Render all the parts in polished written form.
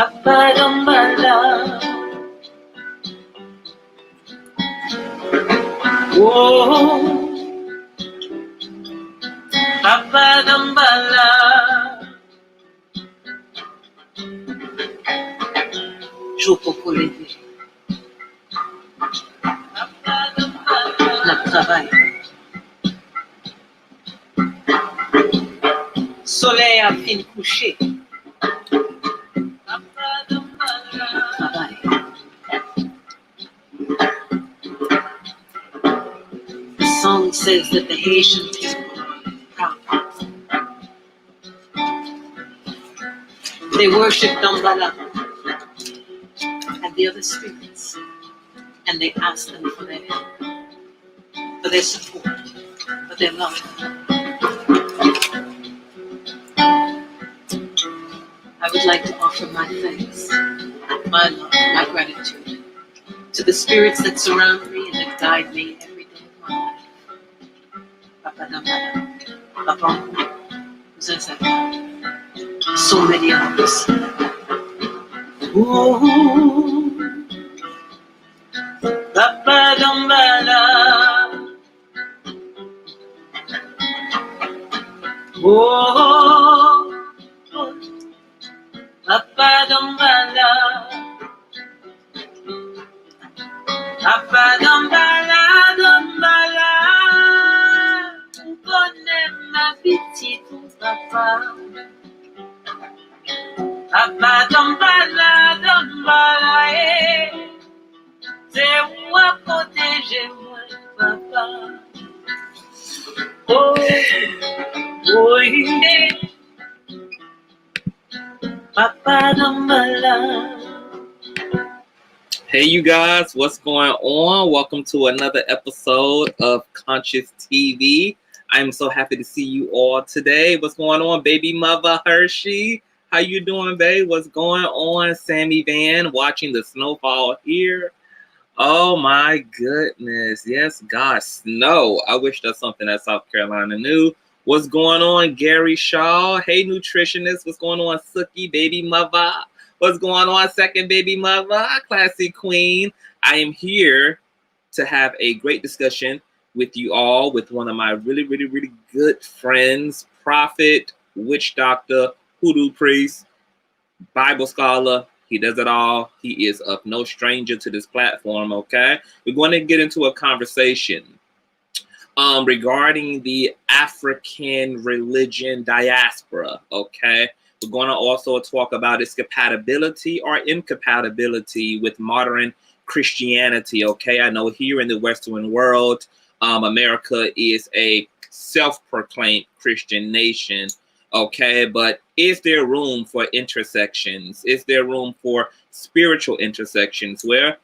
Apadambala. Oh, apadambala. Jopopolete. La travail. Soleil a fin couché. Travail. The song says that the Haitian people are proud. They worship Dambala and the other spirits, and they ask them for their help, for their support, for their love. I would like to offer my thanks, my love, my gratitude to the spirits that surround me and that guide me every day of my life. Papa Dambala, Papa, Zazaka, so many others. Ooh, Papa Dambala. Oh, Papa Dambala. Papa Dambala, Dambala. Tu connais ma petite papa. Papa Dambala, Dambala, c'est moi protéger moi, papa. Oh, oh, yeah. Papa Dambala. Hey, you guys, what's going on? Welcome to another episode of Conscious TV. I'm so happy to see you all today. What's going on, baby mother Hershey? How you doing, babe? What's going on, Sammy Van? Watching the snowfall here. Oh my goodness. Yes, God, snow. I wish that's something that South Carolina knew. What's going on, Gary Shaw? Hey, nutritionist. What's going on, Sookie, baby mother? What's going on, second baby mother? Classy queen. I am here to have a great discussion with you all, with one of my really, really, really good friends, prophet, witch doctor, hoodoo priest, Bible scholar. He does it all. He is of no stranger to this platform, okay? We're going to get into a conversation regarding the African religion diaspora, okay? We're going to also talk about its compatibility or incompatibility with modern Christianity, okay? I know here in the Western world, America is a self-proclaimed Christian nation, okay? But is there room for intersections? Is there room for spiritual intersections? Where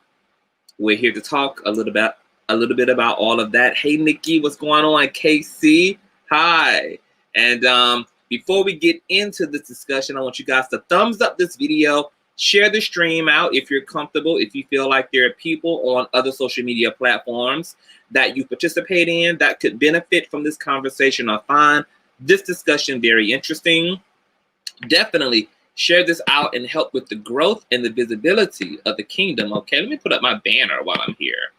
we're here to talk a little bit about all of that. Hey, Nikki, what's going on? KC, hi. And before we get into this discussion, I want you guys to thumbs up this video, share the stream out if you're comfortable, if you feel like there are people on other social media platforms that you participate in that could benefit from this conversation or find this discussion very interesting. Definitely share this out and help with the growth and the visibility of the kingdom. Okay, let me put up my banner while I'm here.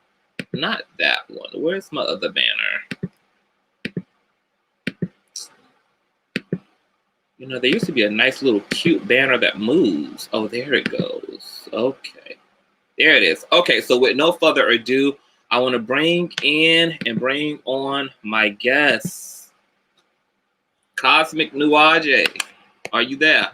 Not that one. Where's my other banner? You know, there used to be a nice little cute banner that moves. Oh, there it goes. Okay. There it is. Okay, so with no further ado, I want to bring on my guests. Cosmic NEWAGE. Are you there?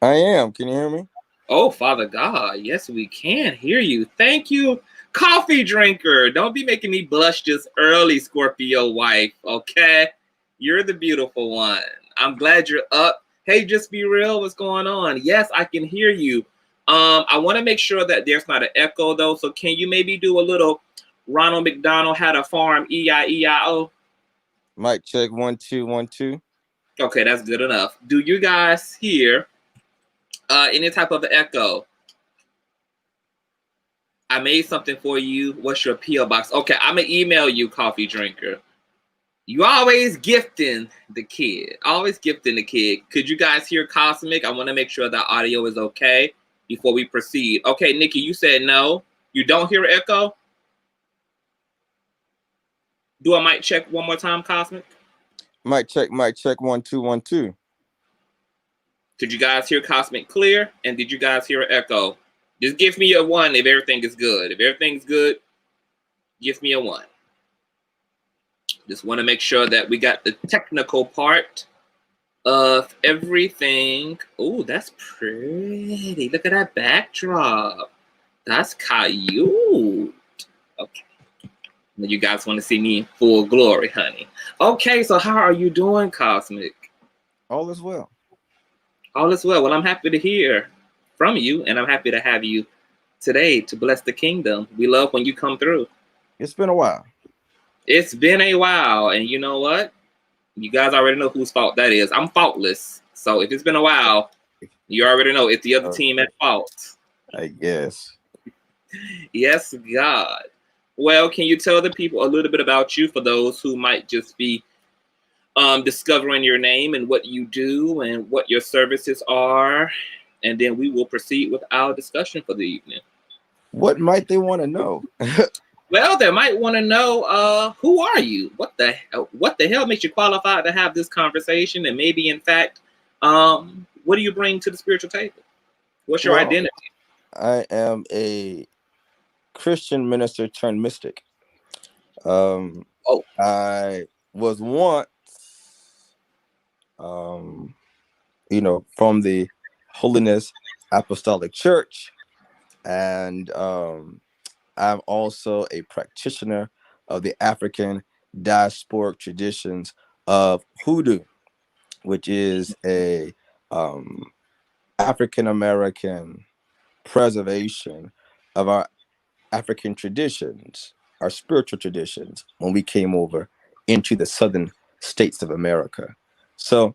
I am. Can you hear me? Oh, Father God. Yes, we can hear you. Thank you. Coffee drinker. Don't be making me blush this early, Scorpio wife. Okay? You're the beautiful one. I'm glad you're up. Hey, just be real. What's going on? Yes, I can hear you. I want to make sure that there's not an echo, though. So can you maybe do a little Ronald McDonald had a farm, E-I-E-I-O? Mic check 1 2 1 2. Okay, that's good enough. Do you guys hear any type of echo? I made something for you. What's your P.O. box? Okay, I'm going to email you, coffee drinker. You always gifting the kid. Always gifting the kid. Could you guys hear Cosmic? I want to make sure that audio is okay. before we proceed. Okay, Nikki, you said no. You don't hear echo? Do a mic check one more time, Cosmic? Mic check, 1 2 1 2. Did you guys hear Cosmic clear? And did you guys hear echo? Just give me a 1 if everything is good. If everything's good, give me a 1. Just want to make sure that we got the technical part of everything. Oh, that's pretty. Look at that backdrop. That's cute. Okay. You guys want to see me in full glory, honey. Okay, so how are you doing, Cosmic? All is well. All is well. Well, I'm happy to hear from you, and I'm happy to have you today to bless the kingdom. We love when you come through. It's been a while. It's been a while, and you know what? You guys already know whose fault that is. I'm faultless. So if it's been a while, you already know it's the other team at fault. I guess. Yes, God. Well, can you tell the people a little bit about you for those who might just be discovering your name and what you do and what your services are? And then we will proceed with our discussion for the evening. What might they want to know? Well, they might want to know who are you? What the hell makes you qualified to have this conversation? And maybe, in fact, what do you bring to the spiritual table? What's your identity? I am a Christian minister turned mystic. I was once, from the Holiness Apostolic Church, and I'm also a practitioner of the African diasporic traditions of Hoodoo, which is a African American preservation of our African traditions, our spiritual traditions, when we came over into the southern states of America. So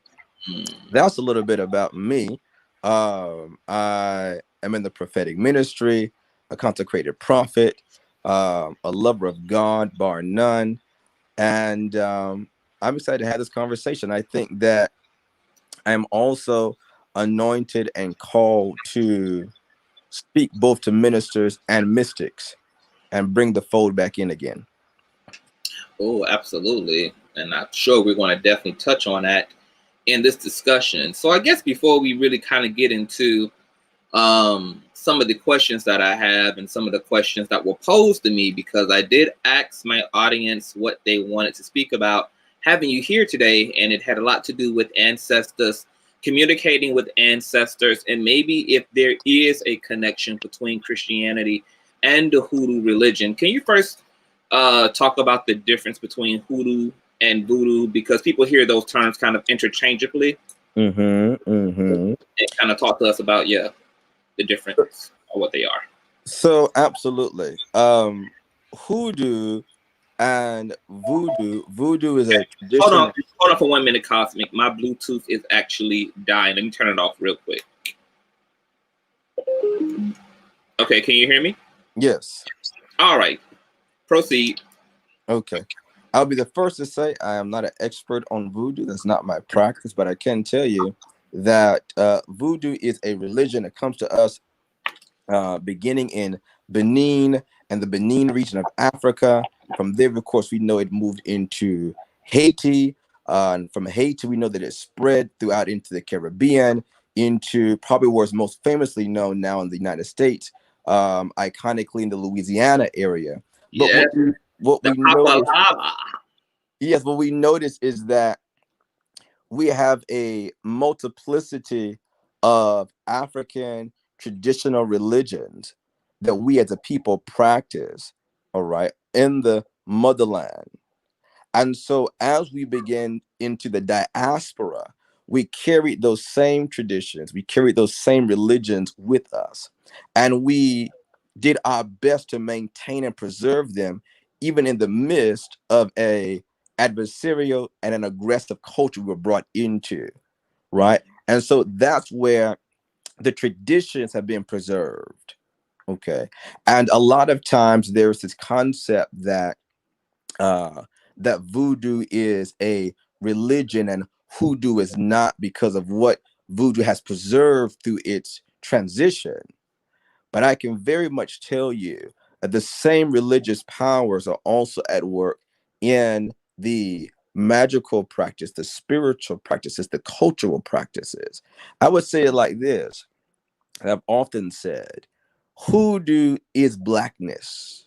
that's a little bit about me. I am in the prophetic ministry, a consecrated prophet, a lover of God, bar none. And I'm excited to have this conversation. I think that I'm also anointed and called to speak both to ministers and mystics and bring the fold back in again. Oh, absolutely. And I'm sure we're going to definitely touch on that in this discussion. So I guess before we really kind of get into some of the questions that I have and some of the questions that were posed to me, because I did ask my audience what they wanted to speak about having you here today, and it had a lot to do with ancestors, communicating with ancestors, and maybe if there is a connection between Christianity and the Hoodoo religion. Can you first talk about the difference between Hoodoo and Voodoo, because people hear those terms kind of interchangeably? And kind of talk to us about the difference or what they are. So absolutely. Hoodoo and Voodoo. Voodoo is a tradition. Hold on for 1 minute, Cosmic. My Bluetooth is actually dying. Let me turn it off real quick. Okay, can you hear me? Yes. All right. Proceed. Okay. I'll be the first to say I am not an expert on Voodoo. That's not my practice, but I can tell you that Voodoo is a religion that comes to us beginning in Benin and the Benin region of Africa. From there, of course, we know it moved into Haiti. And from Haiti, we know that it spread throughout into the Caribbean, into probably where it's most famously known now in the United States, iconically in the Louisiana area. Yeah. But what we notice is that we have a multiplicity of African traditional religions that we as a people practice, all right, in the motherland. And so as we begin into the diaspora, we carry those same traditions, we carry those same religions with us. And we did our best to maintain and preserve them, even in the midst of a adversarial and an aggressive culture we were brought into, right? And so that's where the traditions have been preserved, okay? And a lot of times there's this concept that that Voodoo is a religion and Hoodoo is not, because of what Voodoo has preserved through its transition. But I can very much tell you that the same religious powers are also at work in the magical practice, the spiritual practices, the cultural practices. I would say it like this. I've often said, hoodoo is blackness.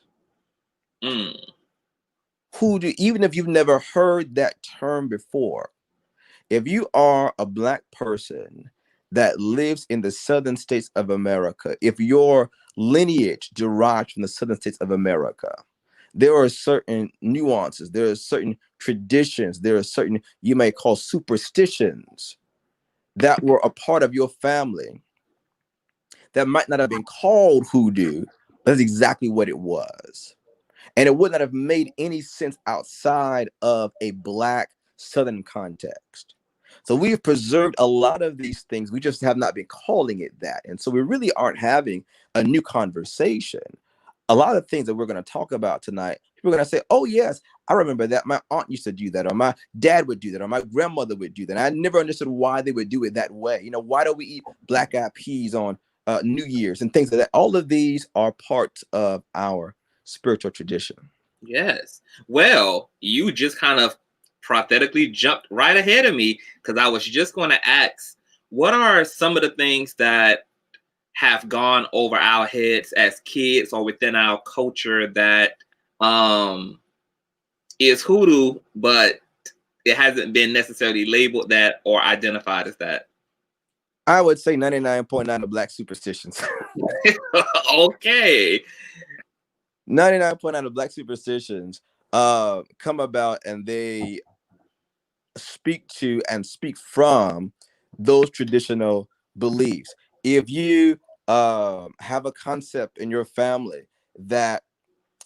Mm. Hoodoo, even if you've never heard that term before, if you are a Black person that lives in the southern states of America, if your lineage derives from the southern states of America, there are certain nuances, there are certain traditions, there are certain, you may call superstitions, that were a part of your family that might not have been called hoodoo, but that's exactly what it was. And it would not have made any sense outside of a Black Southern context. So we've preserved a lot of these things. We just have not been calling it that. And so we really aren't having a new conversation. A lot of things that we're going to talk about tonight, people are going to say, oh, yes, I remember that. My aunt used to do that, or my dad would do that, or my grandmother would do that. And I never understood why they would do it that way. You know, why do we eat black-eyed peas on New Year's and things like that? All of these are parts of our spiritual tradition. Yes. Well, you just kind of prophetically jumped right ahead of me, because I was just going to ask, what are some of the things that have gone over our heads as kids or within our culture that is hoodoo, but it hasn't been necessarily labeled that or identified as that? I would say 99.9 of Black superstitions. Okay. 99.9 of Black superstitions come about, and they speak to and speak from those traditional beliefs. If you have a concept in your family that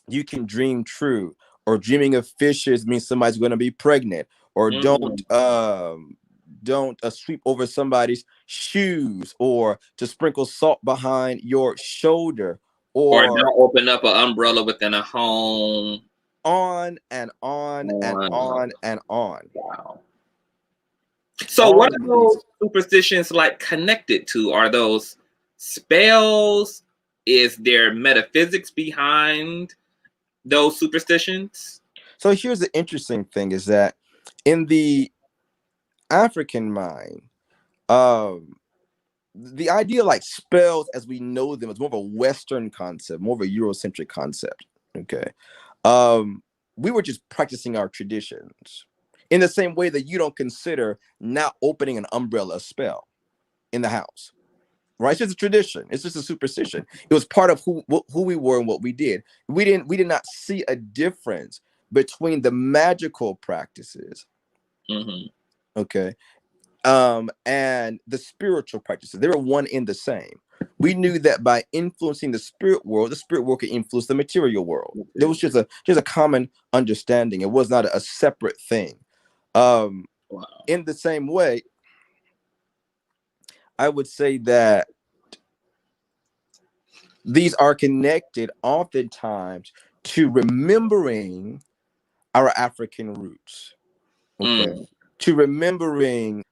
you can dream true, or dreaming of fishes means somebody's going to be pregnant, or don't sweep over somebody's shoes, or to sprinkle salt behind your shoulder, or or don't open up an umbrella within a home. on and on and on and on. Wow. So All what of are those these superstitions like connected to? Are those spells? Is there metaphysics behind those superstitions? So here's the interesting thing, is that in the African mind, the idea like spells as we know them is more of a Western concept, more of a Eurocentric concept. Okay. We were just practicing our traditions in the same way that you don't consider not opening an umbrella a spell in the house. Right? It's just a tradition. It's just a superstition. It was part of who we were and what we did. We did not see a difference between the magical practices, okay, and the spiritual practices. They were one in the same. We knew that by influencing the spirit world could influence the material world. There was just a common understanding. It was not a separate thing. In the same way, I would say that these are connected oftentimes to remembering our African roots, okay, to remembering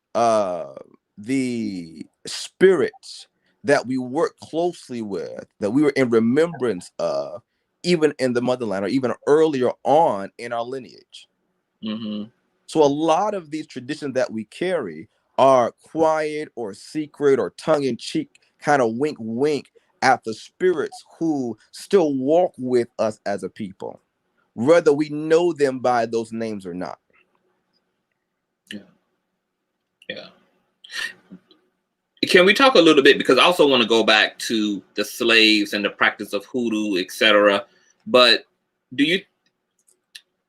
the spirits that we work closely with, that we were in remembrance of, even in the motherland, or even earlier on in our lineage. So a lot of these traditions that we carry are quiet or secret or tongue-in-cheek kind of wink wink at the spirits who still walk with us as a people, whether we know them by those names or not. Yeah. Can we talk a little bit, because I also want to go back to the slaves and the practice of hoodoo, etc. But do you,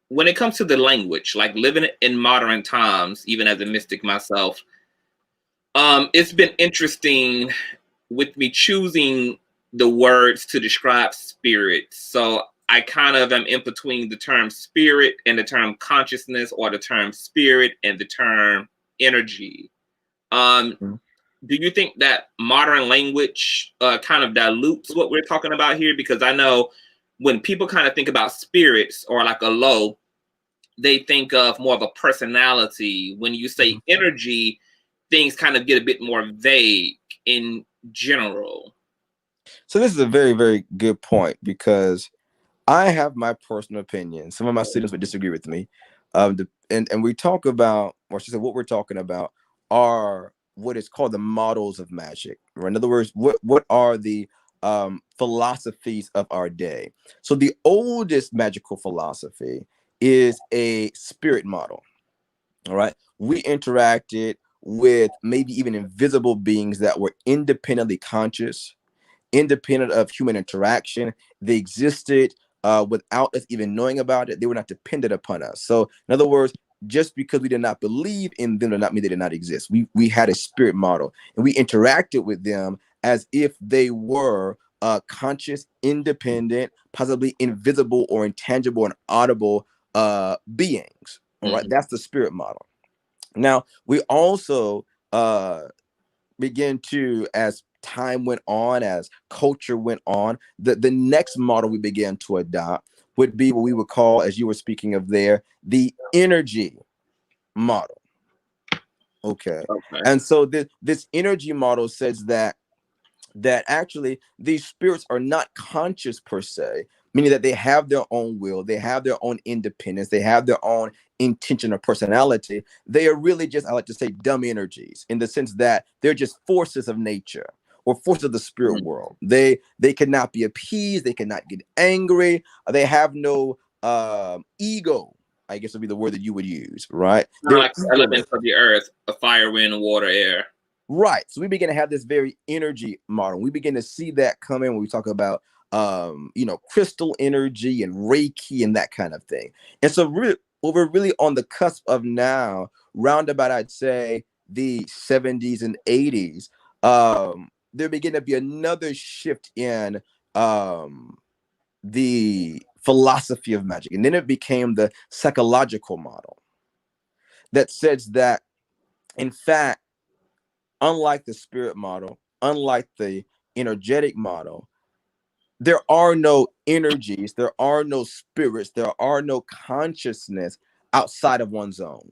when it comes to the language, like living in modern times, even as a mystic myself, it's been interesting with me choosing the words to describe spirit. So I kind of am in between the term spirit and the term consciousness, or the term spirit and the term energy. Do you think that modern language kind of dilutes what we're talking about here? Because I know when people kind of think about spirits or like a low, they think of more of a personality. When you say energy, things kind of get a bit more vague in general. So this is a very, very good point, because I have my personal opinion. Some of my students would disagree with me. And we talk about, or she said, what we're talking about are what is called the models of magic. Or in other words, what are the philosophies of our day? So the oldest magical philosophy is a spirit model. All right. We interacted with maybe even invisible beings that were independently conscious, independent of human interaction. They existed without us even knowing about it. They were not dependent upon us. So, in other words, just because we did not believe in them did not mean they did not exist. We had a spirit model, and we interacted with them as if they were conscious, independent, possibly invisible or intangible and audible beings. All right, that's the spirit model. Now, we also begin to, as time went on, as culture went on, the next model we began to adopt would be what we would call, as you were speaking of there, the energy model. Okay. And so this energy model says that actually these spirits are not conscious per se, meaning that they have their own will, they have their own independence, they have their own intention or personality. They are really just, I like to say, dumb energies, in the sense that they're just forces of nature or forces of the spirit world. They cannot be appeased, they cannot get angry, they have no ego, I guess would be the word that you would use, right? They're like the elements of the earth: a fire, wind, water, air. Right. So we begin to have this very energy model. We begin to see that come in when we talk about crystal energy and Reiki and that kind of thing. And so really, what we're really on the cusp of now, roundabout, I'd say the 70s and 80s, there began to be another shift in the philosophy of magic. And then it became the psychological model that says that, in fact, unlike the spirit model, unlike the energetic model, there are no energies, there are no spirits, there are no consciousness outside of one's own.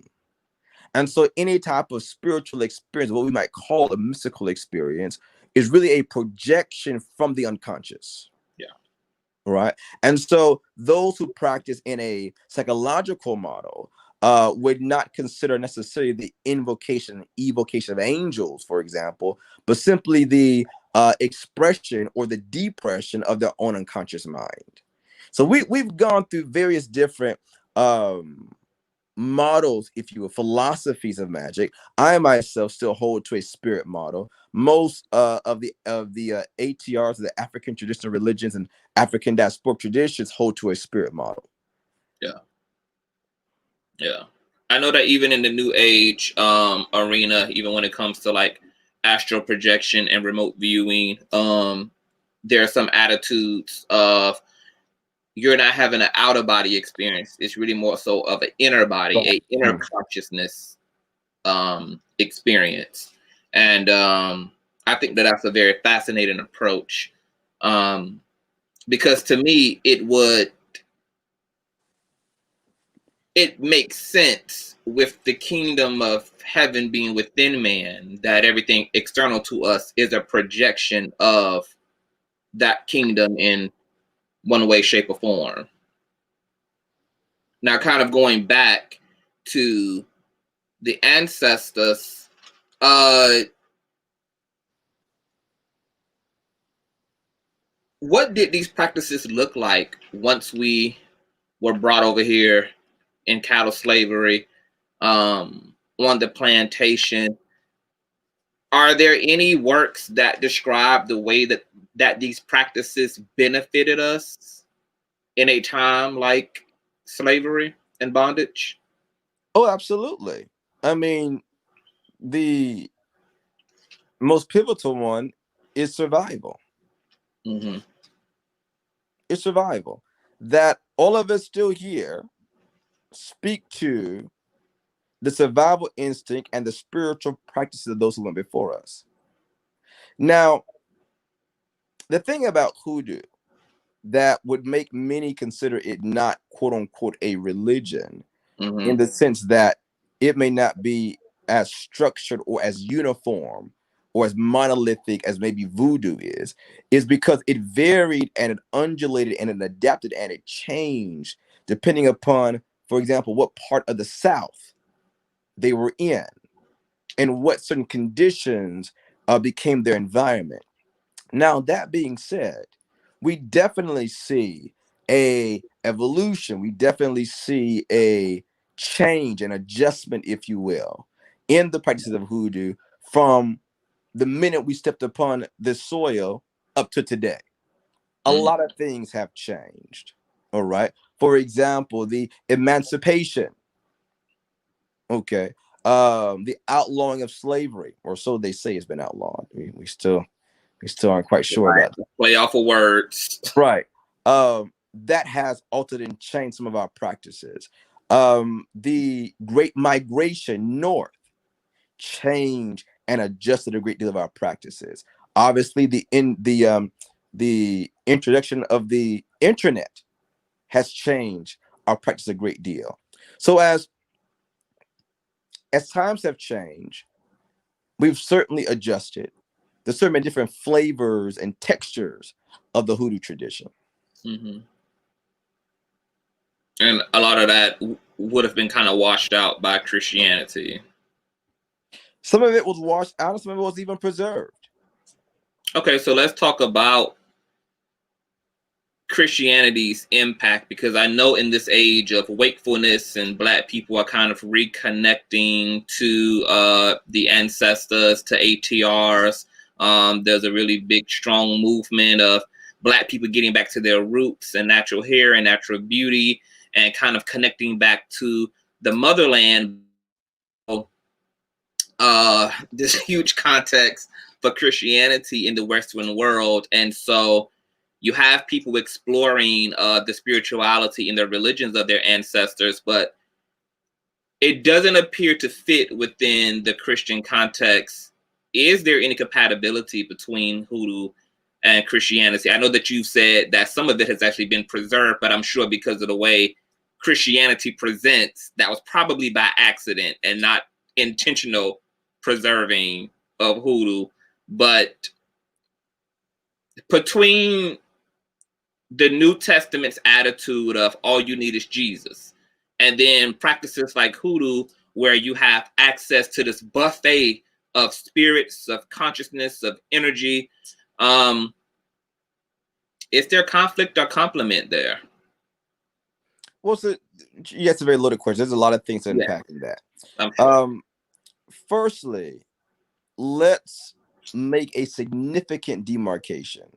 And so any type of spiritual experience, what we might call a mystical experience, is really a projection from the unconscious. Yeah. Right. And so those who practice in a psychological model would not consider necessarily the evocation of angels, for example, but simply the expression or the depression of their own unconscious mind. So we've gone through various different models, if you will, philosophies of magic. I myself still hold to a spirit model. Most of the ATRs, the African traditional religions and African diasporic traditions, hold to a spirit model. Yeah. I know that even in the New Age arena, even when it comes to like astral projection and remote viewing, there are some attitudes of you're not having an outer body experience. It's really more so of an inner body, a inner consciousness experience. And I think that that's a very fascinating approach, because to me, it makes sense with the kingdom of heaven being within man, that everything external to us is a projection of that kingdom in one way, shape, or form. Now, kind of going back to the ancestors, what did these practices look like once we were brought over here in cattle slavery, on the plantation? Are there any works that describe the way that these practices benefited us in a time like slavery and bondage? Oh, absolutely. I mean, the most pivotal one is survival. Mm-hmm. It's survival. That all of us still here speak to the survival instinct and the spiritual practices of those who went before us. Now, the thing about hoodoo that would make many consider it not, quote unquote, a religion, Mm-hmm. in the sense that it may not be as structured or as uniform or as monolithic as maybe voodoo is because it varied and it undulated and it adapted and it changed depending upon, for example, what part of the South they were in and what certain conditions became their environment. Now, that being said, we definitely see a evolution. We definitely see a change and adjustment, if you will, in the practices of hoodoo from the minute we stepped upon this soil up to today. A lot of things have changed. All right. For example, the emancipation. Okay. The outlawing of slavery, or so they say it's been outlawed. We still aren't quite sure about that. Play off of words. Right. That has altered and changed some of our practices. The Great Migration north changed and adjusted a great deal of our practices. Obviously, the introduction of the internet has changed our practice a great deal. So as times have changed, we've certainly adjusted. There's certainly different flavors and textures of the hoodoo tradition. Mm-hmm. And a lot of that would have been kind of washed out by Christianity. Some of it was washed out, and some of it was even preserved. Okay, so let's talk about Christianity's impact, because I know in this age of wakefulness and Black people are kind of reconnecting to the ancestors, to ATRs. There's a really big, strong movement of Black people getting back to their roots and natural hair and natural beauty and kind of connecting back to the motherland. This huge context for Christianity in the Western world. And so you have people exploring the spirituality in the religions of their ancestors, but it doesn't appear to fit within the Christian context. Is there any compatibility between hoodoo and Christianity? I know that you've said that some of it has actually been preserved, but I'm sure because of the way Christianity presents, that was probably by accident and not intentional preserving of hoodoo. But between the New Testament's attitude of all you need is Jesus, and then practices like hoodoo, where you have access to this buffet of spirits, of consciousness, of energy, is there conflict or complement there? Well, so yes, it's a very loaded question. There's a lot of things impacting that. Sure. Firstly, let's make a significant demarcation,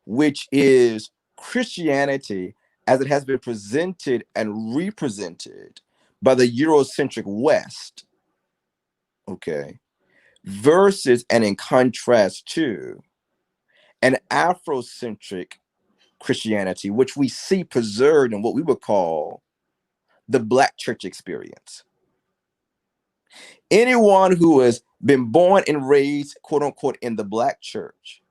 which is Christianity as it has been presented and represented by the Eurocentric West, okay, versus and in contrast to an Afrocentric Christianity, which we see preserved in what we would call the Black church experience. Anyone who has been born and raised, quote unquote, in the Black church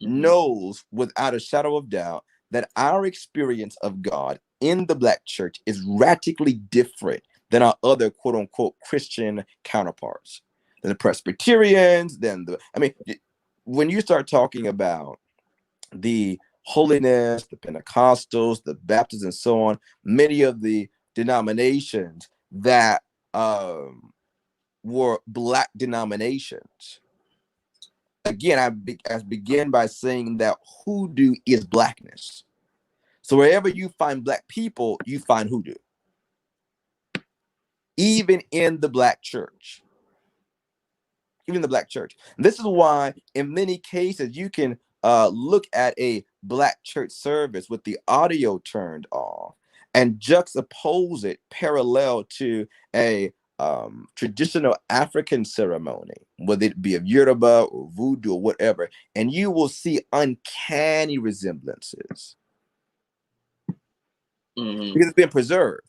knows without a shadow of doubt that our experience of God in the Black church is radically different than our other, quote unquote, Christian counterparts, than the Presbyterians, when you start talking about the holiness, the Pentecostals, the Baptists, and so on, many of the denominations that were Black denominations. Again, I begin by saying that hoodoo is Blackness. So wherever you find Black people, you find hoodoo. Even in the Black church. Even in the Black church. And this is why, in many cases, you can look at a Black church service with the audio turned off and juxtapose it parallel to a traditional African ceremony, whether it be of Yoruba or Voodoo or whatever, and you will see uncanny resemblances. Because it's been preserved.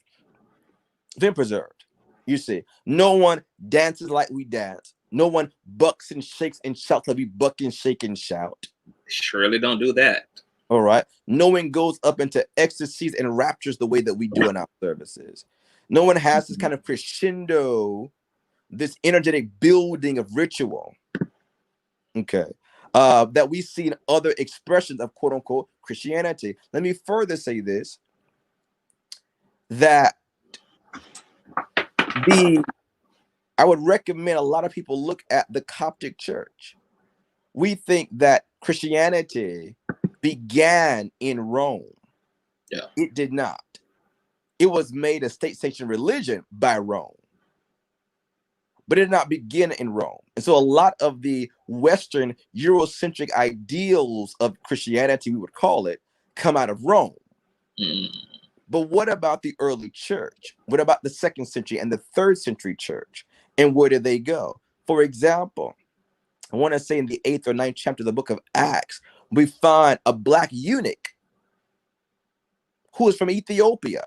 It's been preserved. You see, no one dances like we dance. No one bucks and shakes and shouts like we buck and shake and shout. Surely don't do that. All right. No one goes up into ecstasies and raptures the way that we do in our services. No one has this kind of crescendo, this energetic building of ritual Okay. That we see in other expressions of quote unquote Christianity. Let me further say this, that I would recommend a lot of people look at the Coptic Church. We think that Christianity began in Rome. Yeah. It did not. It was made a state-sanctioned religion by Rome, but it did not begin in Rome. And so a lot of the Western Eurocentric ideals of Christianity, we would call it, come out of Rome. But what about the early church? What about the 2nd century and the 3rd century church? And where did they go? For example, I want to say in the 8th or 9th chapter of the book of Acts, we find a black eunuch who is from Ethiopia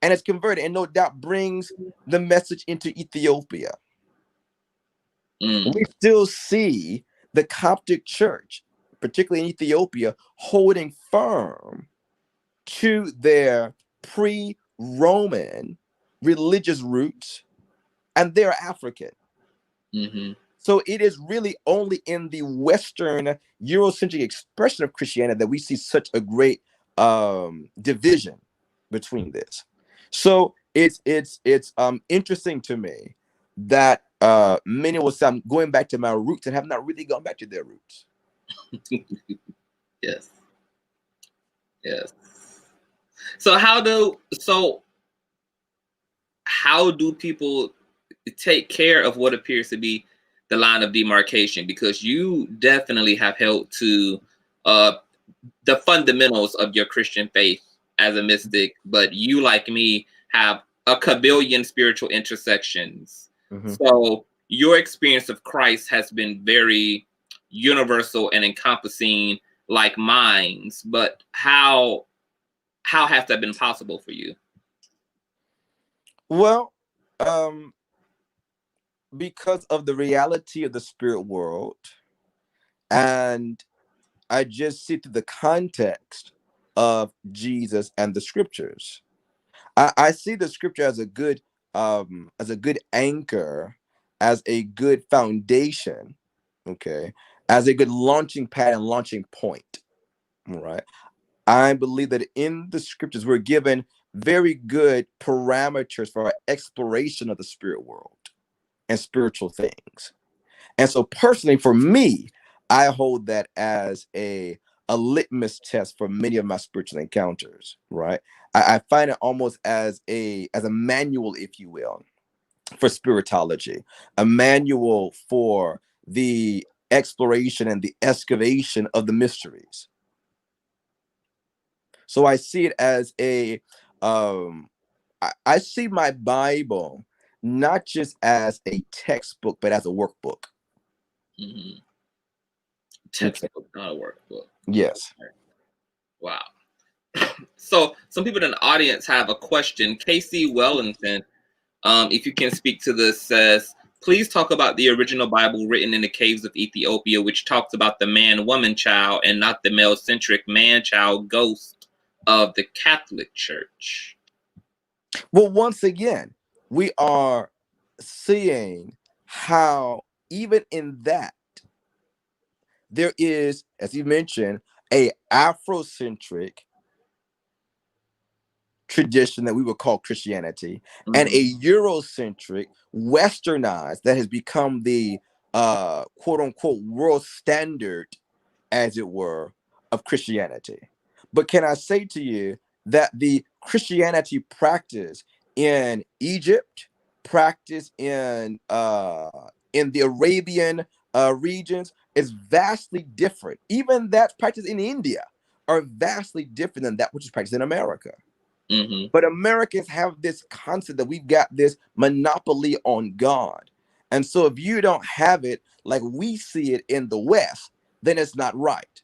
and is converted, and no doubt brings the message into Ethiopia. We still see the Coptic Church, particularly in Ethiopia, holding firm to their pre-Roman religious roots, and they're African. So it is really only in the Western Eurocentric expression of Christianity that we see such a great division between this. So it's interesting to me that many will say I'm going back to my roots and have not really gone back to their roots. Yes. Yes. So how do people take care of what appears to be the line of demarcation? Because you definitely have held to the fundamentals of your Christian faith as a mystic, but you, like me, have a kabillion spiritual intersections. So your experience of Christ has been very universal and encompassing, like mine's. But how has that been possible for you? Well, because of the reality of the spirit world, and I just see through the context of Jesus and the scriptures. I see the scripture as a good anchor, as a good foundation, okay, as a good launching pad and launching point. All right. I believe that in the scriptures we're given very good parameters for our exploration of the spirit world and spiritual things. And so personally, for me, I hold that as a litmus test for many of my spiritual encounters, right? I find it almost as a manual, if you will, for spiritology, a manual for the exploration and the excavation of the mysteries. So I see it as a, I see my Bible not just as a textbook, but as a workbook. Textbook, not a workbook. Yes. Wow. So some people in the audience have a question. Casey Wellington, if you can speak to this, says, please talk about the original Bible written in the caves of Ethiopia, which talks about the man-woman child and not the male-centric man-child ghost of the Catholic Church. Well, once again, we are seeing how even in that there is, as you mentioned, a Afrocentric tradition that we would call Christianity, and a Eurocentric, westernized, that has become the quote unquote world standard, as it were, of Christianity. But can I say to you that the Christianity practice in Egypt, practice in the Arabian regions is vastly different. Even that practice in India are vastly different than that which is practiced in America. But Americans have this concept that we've got this monopoly on God. And so if you don't have it like we see it in the West, then it's not right.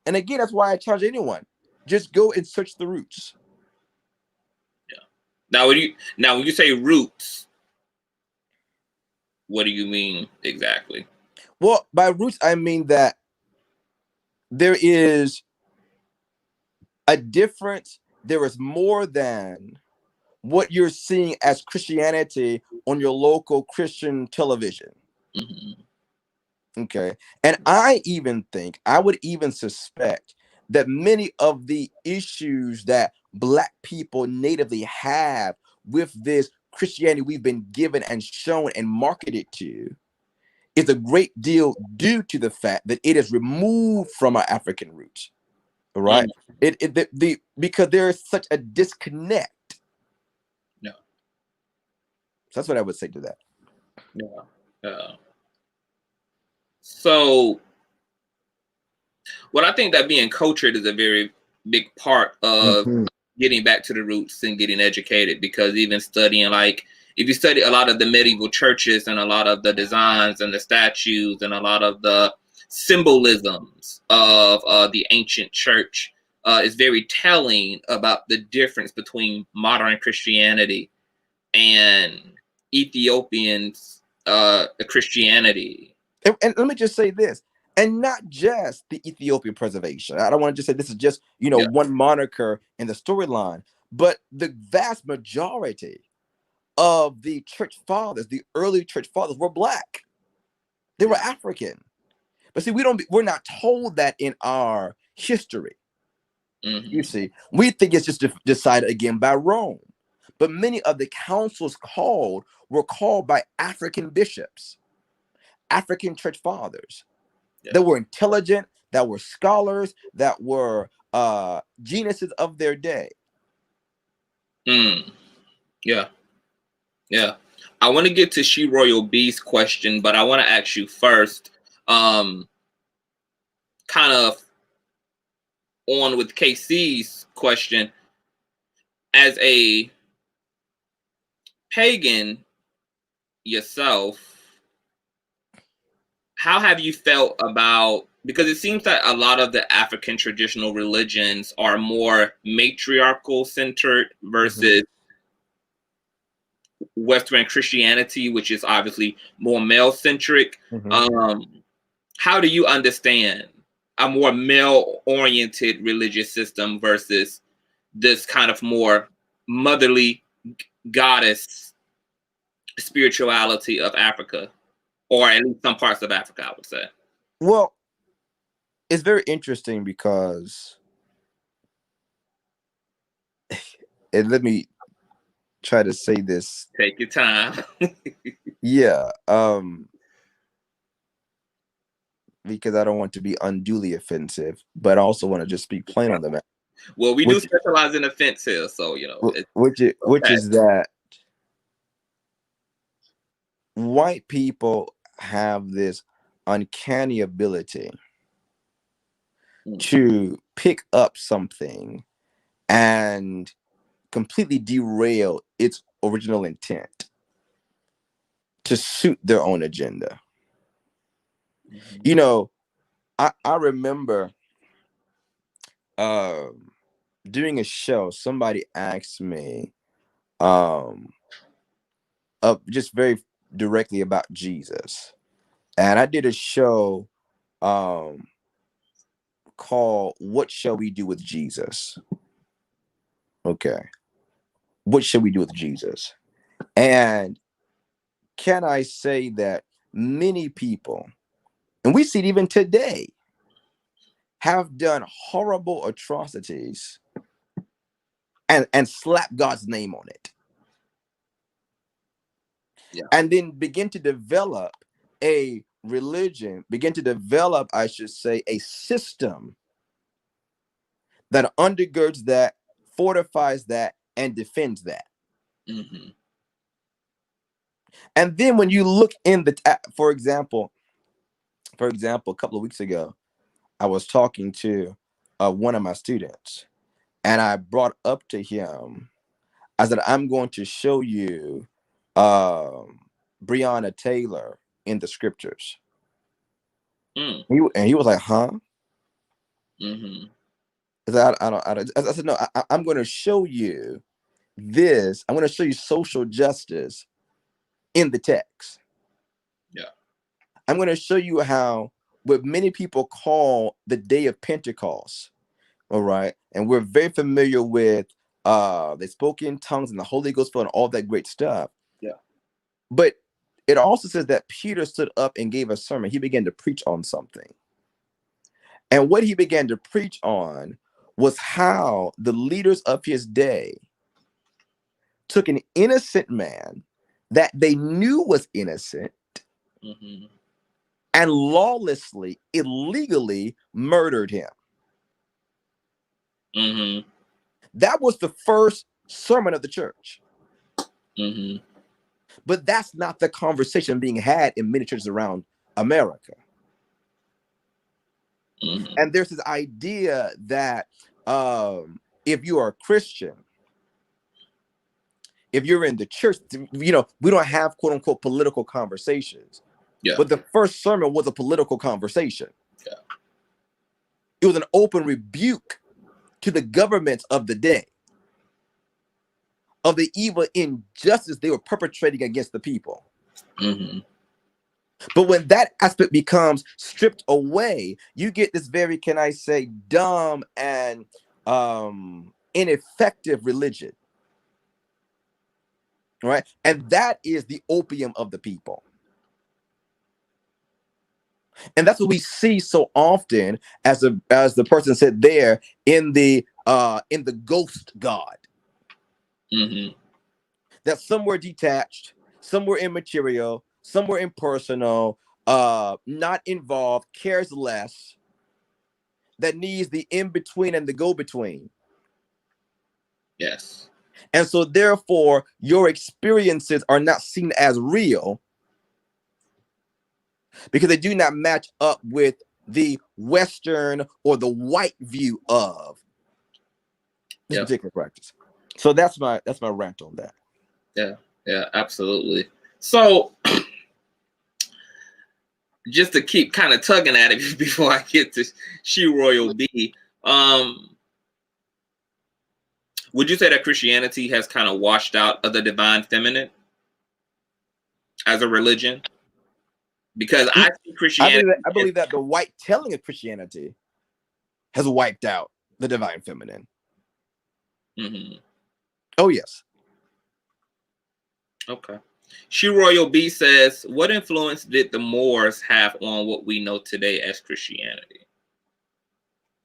And again, that's why I challenge anyone, just go and search the roots. Yeah. Now when you say roots, what do you mean exactly? Well, by roots, I mean that there is a difference. There is more than what you're seeing as Christianity on your local Christian television. Okay. And I would even suspect that many of the issues that Black people natively have with this Christianity we've been given and shown and marketed to is a great deal due to the fact that it is removed from our African roots. Right? Because there is such a disconnect. Yeah. So that's what I would say to that. Yeah. So, what I think that being cultured is a very big part of getting back to the roots and getting educated, because even studying, like, if you study a lot of the medieval churches and a lot of the designs and the statues and a lot of the symbolisms of the ancient church, is very telling about the difference between modern Christianity and Ethiopian Christianity. And let me just say this, and not just the Ethiopian preservation. I don't want to just say this is just, one moniker in the storyline, but the vast majority of the church fathers, the early church fathers, were Black. They were African. But see, we're not told that in our history. You see, we think it's just decided again by Rome. But many of the councils were called by African bishops, African church fathers that were intelligent, that were scholars, that were geniuses of their day. Yeah. I want to get to She Royal B's question, but I want to ask you first, kind of on with KC's question. As a pagan yourself, how have you felt about, because it seems that a lot of the African traditional religions are more matriarchal centered versus Western Christianity, which is obviously more male centric. How do you understand a more male oriented religious system versus this kind of more motherly goddess spirituality of Africa, or at least some parts of Africa, I would say? Well, it's very interesting because, and let me try to say this. Take your time. Because I don't want to be unduly offensive, but I also want to just speak plain on the matter. Well, we do specialize in offense here, so which is that white people have this uncanny ability to pick up something and completely derail its original intent to suit their own agenda. I remember doing a show, somebody asked me just very directly about Jesus. And I did a show called What Shall We Do with Jesus? Okay. What shall we do with Jesus? And can I say that many people, and we see it even today, have done horrible atrocities and slap God's name on it. And then begin to develop a religion, I should say, a system that undergirds that, fortifies that, and defends that. And then when you look in for example, a couple of weeks ago, I was talking to one of my students, and I brought up to him, I said, I'm going to show you Breonna Taylor in the scriptures. And he was like, huh? I said, no, I'm going to show you this. I'm going to show you social justice in the text. I'm going to show you how what many people call the day of Pentecost. All right. And we're very familiar with they spoke in tongues and the Holy Ghost fell and all that great stuff. But it also says that Peter stood up and gave a sermon. He began to preach on something. And what he began to preach on was how the leaders of his day took an innocent man that they knew was innocent and lawlessly, illegally murdered him. That was the first sermon of the church. But that's not the conversation being had in many churches around America. And there's this idea that if you are a Christian, if you're in the church, you know, we don't have quote unquote political conversations. Yeah. But the first sermon was a political conversation. Yeah. It was an open rebuke to the governments of the day, of the evil injustice they were perpetrating against the people. But when that aspect becomes stripped away, you get this very, can I say, dumb and ineffective religion. Right? And that is the opium of the people. And that's what we see so often, as the person said there, in the ghost God. That somewhere detached, somewhere immaterial, somewhere impersonal, not involved, cares less, that needs the in-between and the go-between. Yes. And so therefore, your experiences are not seen as real because they do not match up with the Western or the white view of this particular practice. So that's my rant on that. Yeah, absolutely. So just to keep kind of tugging at it before I get to She Royal B, would you say that Christianity has kind of washed out of the divine feminine as a religion? Because I see Christianity. I believe that the white telling of Christianity has wiped out the divine feminine. Oh, yes. Okay. She Royal B says, what influence did the Moors have on what we know today as Christianity,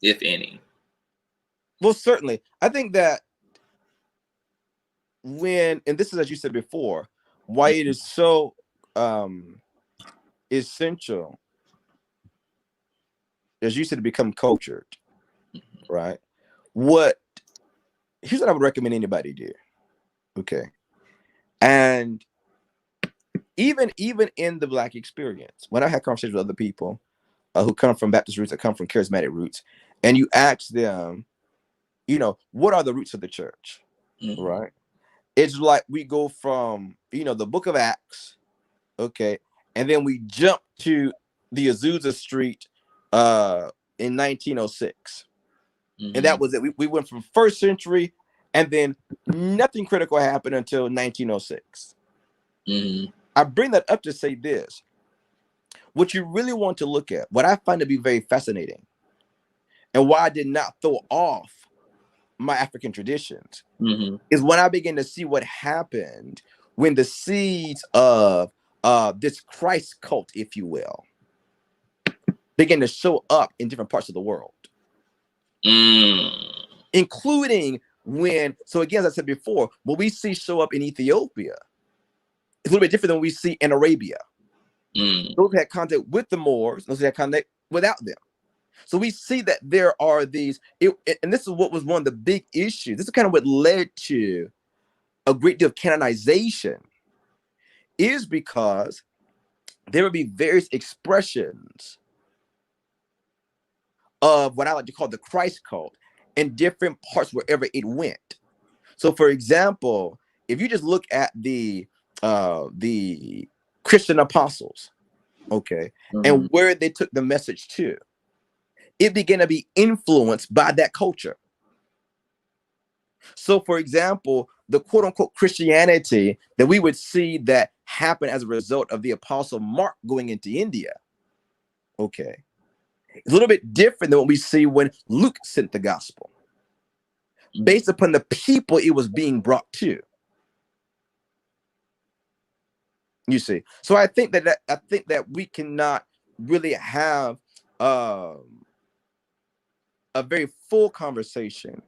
if any? Well, certainly. I think that and this is, as you said before, why it is so essential, as you said, to become cultured, right? Here's what I would recommend anybody do. Okay. And even in the Black experience, when I had conversations with other people who come from Baptist roots, that come from charismatic roots, and you ask them, you know, what are the roots of the church, right? It's like we go from, you know, the book of Acts, okay, and then we jump to the Azusa Street in 1906. And that was it. We went from first century, and then nothing critical happened until 1906. I bring that up to say this. What you really want to look at, what I find to be very fascinating, and why I did not throw off my African traditions, is when I began to see what happened when the seeds of this Christ cult, if you will, began to show up in different parts of the world. Including so again, as I said before, what we see show up in Ethiopia is a little bit different than what we see in Arabia. Those who had contact with the Moors, those who had contact without them. So we see that there are these, and this is what was one of the big issues. This is kind of what led to a great deal of canonization, is because there would be various expressions of what I like to call the Christ cult in different parts wherever it went. So, for example, if you just look at the Christian apostles, okay, and where they took the message to, it began to be influenced by that culture. So, for example, the quote unquote Christianity that we would see that happen as a result of the apostle Mark going into India, okay, it's a little bit different than what we see when Luke sent the gospel, based upon the people it was being brought to. You see, so I think that we cannot really have a very full conversation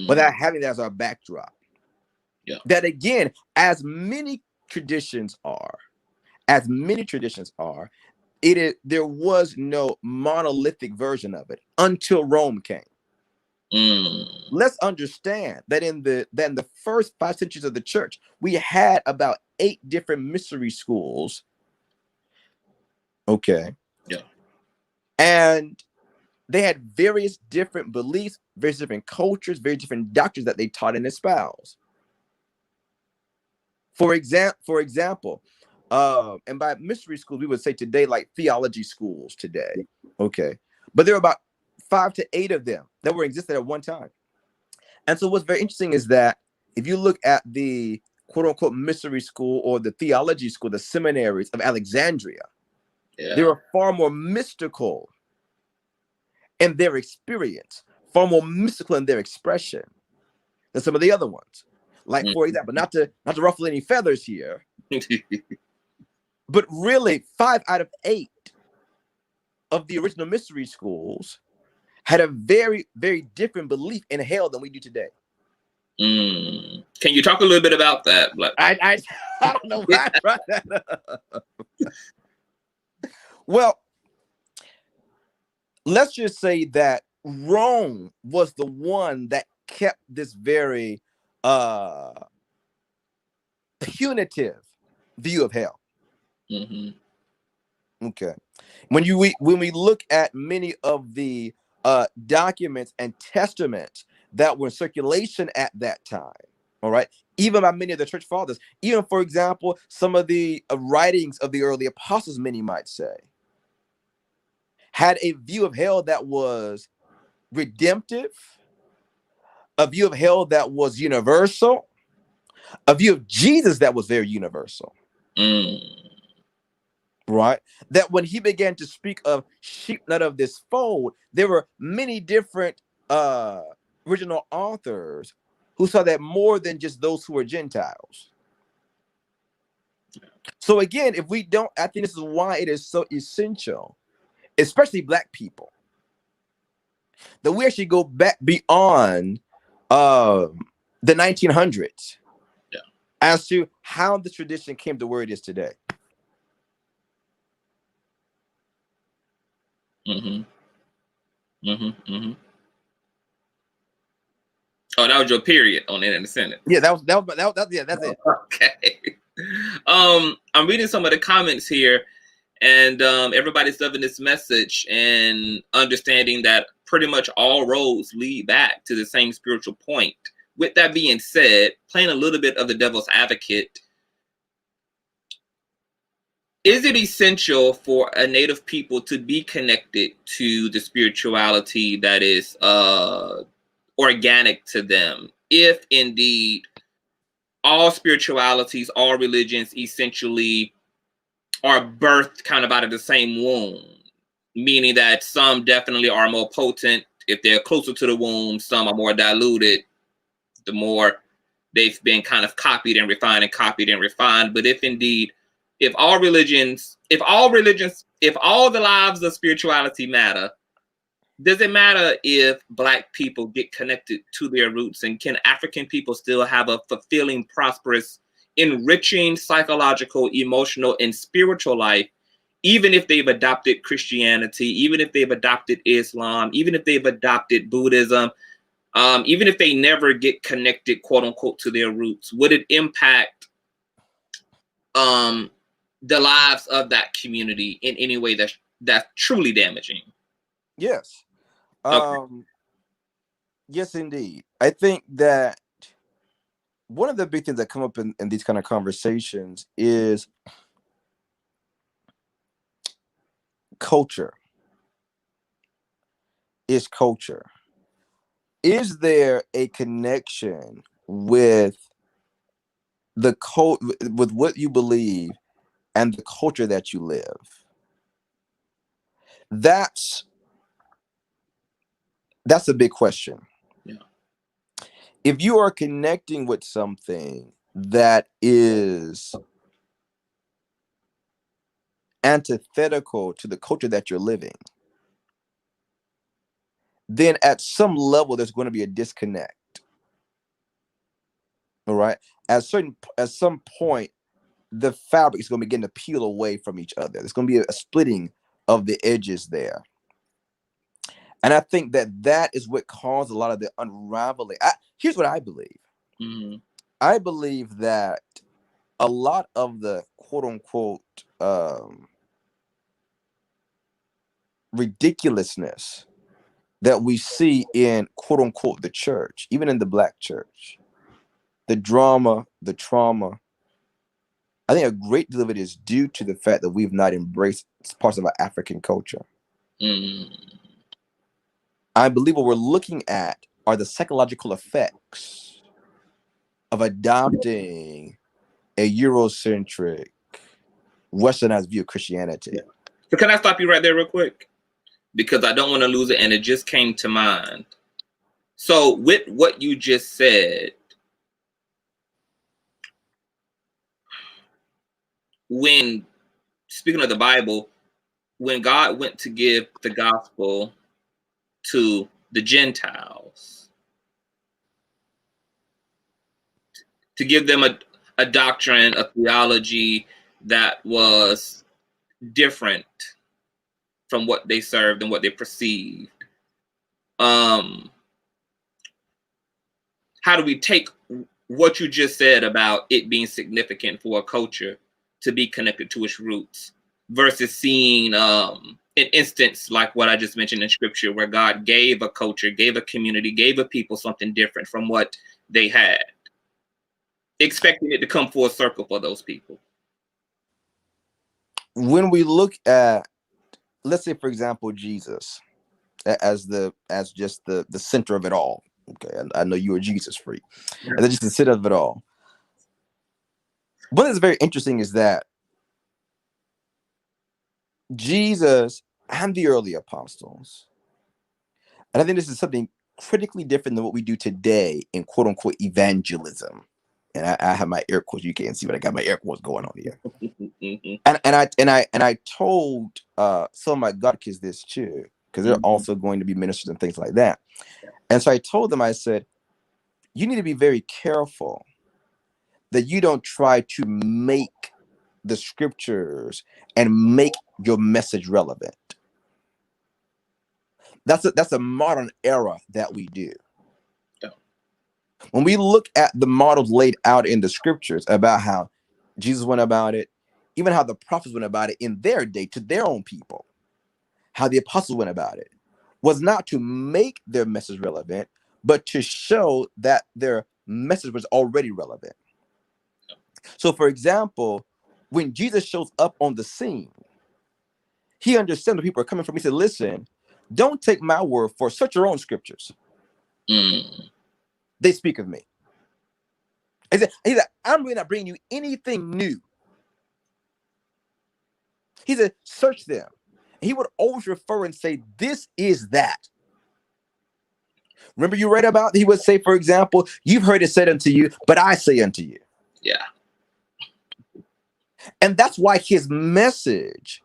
without having that as our backdrop. Yeah. That again, as many traditions are, there was no monolithic version of it until Rome came. Let's understand that in the first 5 centuries of the church, we had about 8 different mystery schools. Okay. Yeah. And they had various different beliefs, various different cultures, very different doctrines that they taught and espoused. For example, and by mystery schools, we would say today, like theology schools today. Okay. But there were about 5 to 8 of them that were existed at one time. And so what's very interesting is that if you look at the quote unquote mystery school or the theology school, the seminaries of Alexandria, they were far more mystical in their experience, far more mystical in their expression than some of the other ones. Like, for example, not to ruffle any feathers here, but really 5 out of 8 of the original mystery schools had a very, very different belief in hell than we do today. Can you talk a little bit about that? I don't know why I brought that up. Well, let's just say that Rome was the one that kept this very punitive view of hell. Okay. When we look at many of the documents and testaments that were in circulation at that time, all right, even by many of the church fathers, even, for example, some of the writings of the early apostles, many might say, had a view of hell that was redemptive, a view of hell that was universal, a view of Jesus that was very universal. Right? That when he began to speak of sheep not of this fold, there were many different original authors who saw that more than just those who were Gentiles. So again, if we don't, I think this is why it is so essential, especially Black people, that we actually go back beyond the 1900s as to how the tradition came to where it is today. Oh, that was your period on it in the Senate. Yeah, that's it. Okay. I'm reading some of the comments here, and everybody's loving this message and understanding that pretty much all roads lead back to the same spiritual point. With that being said, playing a little bit of the devil's advocate, is it essential for a Native people to be connected to the spirituality that is organic to them, if indeed all spiritualities, all religions essentially are birthed kind of out of the same womb, meaning that some definitely are more potent if they're closer to the womb, some are more diluted the more they've been kind of copied and refined and copied and refined. But if indeed, if all the lives of spirituality matter, does it matter if Black people get connected to their roots? And can African people still have a fulfilling, prosperous, enriching psychological, emotional, and spiritual life, even if they've adopted Christianity, even if they've adopted Islam, even if they've adopted Buddhism, even if they never get connected, quote unquote, to their roots? Would it impact the lives of that community in any way that's truly damaging? Yes. Okay. Yes, indeed. I think that one of the big things that come up in these kind of conversations is culture. Culture. Is there a connection with the with what you believe and the culture that you live? That's a big question. Yeah. If you are connecting with something that is antithetical to the culture that you're living, then at some level there's going to be a disconnect. All right. At some point, the fabric is going to begin to peel away from each other. There's going to be a splitting of the edges there. And I think that is what caused a lot of the unraveling. Here's what I believe. Mm-hmm. I believe that a lot of the quote unquote ridiculousness that we see in quote unquote the church, even in the Black church, the drama, the trauma, I think a great deal of it is due to the fact that we've not embraced parts of our African culture. Mm-hmm. I believe what we're looking at are the psychological effects of adopting a Eurocentric, Westernized view of Christianity. Yeah. So can I stop you right there real quick? Because I don't want to lose it, and it just came to mind. So with what you just said, when speaking of the Bible, when God went to give the gospel to the Gentiles, to give them a doctrine, a theology that was different from what they served and what they perceived. How do we take what you just said about it being significant for a culture to be connected to its roots versus seeing an instance like what I just mentioned in scripture, where God gave a culture, gave a community, gave a people something different from what they had, expecting it to come full circle for those people? When we look at, let's say, for example, Jesus as just the center of it all. Okay, I know you were Jesus freak. And then just the center of it all. What is very interesting is that Jesus and the early apostles, and I think this is something critically different than what we do today in quote unquote evangelism. And I have my air quotes. You can't see, but I got my air quotes going on here. And I told some of my God kids this too, because they're also going to be ministers and things like that. And so I told them, I said, you need to be very careful that you don't try to make the scriptures and make your message relevant. That's a modern era that we do. Yeah. When we look at the models laid out in the scriptures about how Jesus went about it, even how the prophets went about it in their day to their own people, how the apostles went about it, was not to make their message relevant, but to show that their message was already relevant. So, for example, when Jesus shows up on the scene, he understands where people are coming from. He said, listen, don't take my word for it. Search your own scriptures. They speak of me. He said, I'm really not bringing you anything new. He said, search them. And he would always refer and say, this is that. Remember you read about, he would say, for example, you've heard it said unto you, but I say unto you. Yeah. And that's why his message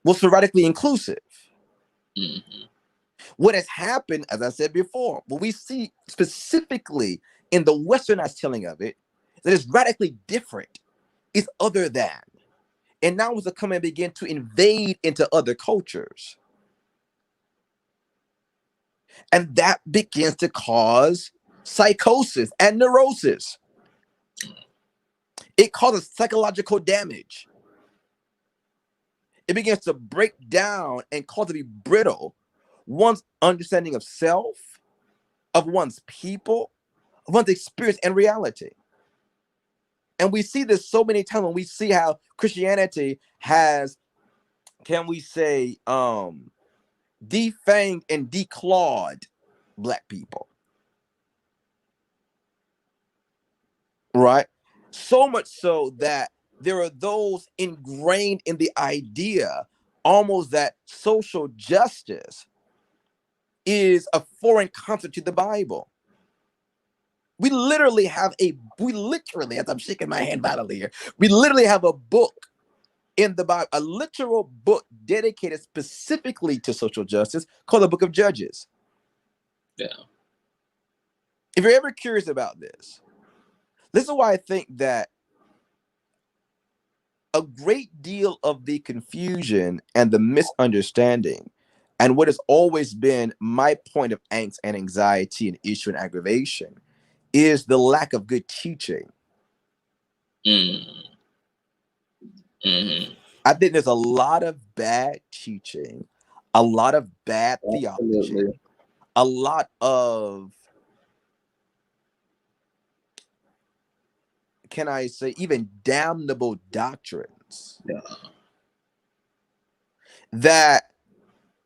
was so radically inclusive. Mm-hmm. What has happened, as I said before, what we see specifically in the Westernized telling of it, that is radically different, is other than. And now it's to come and begin to invade into other cultures. And that begins to cause psychosis and neurosis. It causes psychological damage. It begins to break down and cause to be brittle one's understanding of self, of one's people, of one's experience and reality. And we see this so many times when we see how Christianity has, can we say, defanged and declawed Black people. Right? So much so that there are those ingrained in the idea almost that social justice is a foreign concept to the Bible. We literally, as I'm shaking my hand violently here, we literally have a book in the Bible, a literal book dedicated specifically to social justice called the Book of Judges. Yeah. If you're ever curious about this is why I think that a great deal of the confusion and the misunderstanding, and what has always been my point of angst and anxiety and issue and aggravation, is the lack of good teaching. I think there's a lot of bad teaching, a lot of bad theology, a lot of, can I say, even damnable doctrines. Yeah. That,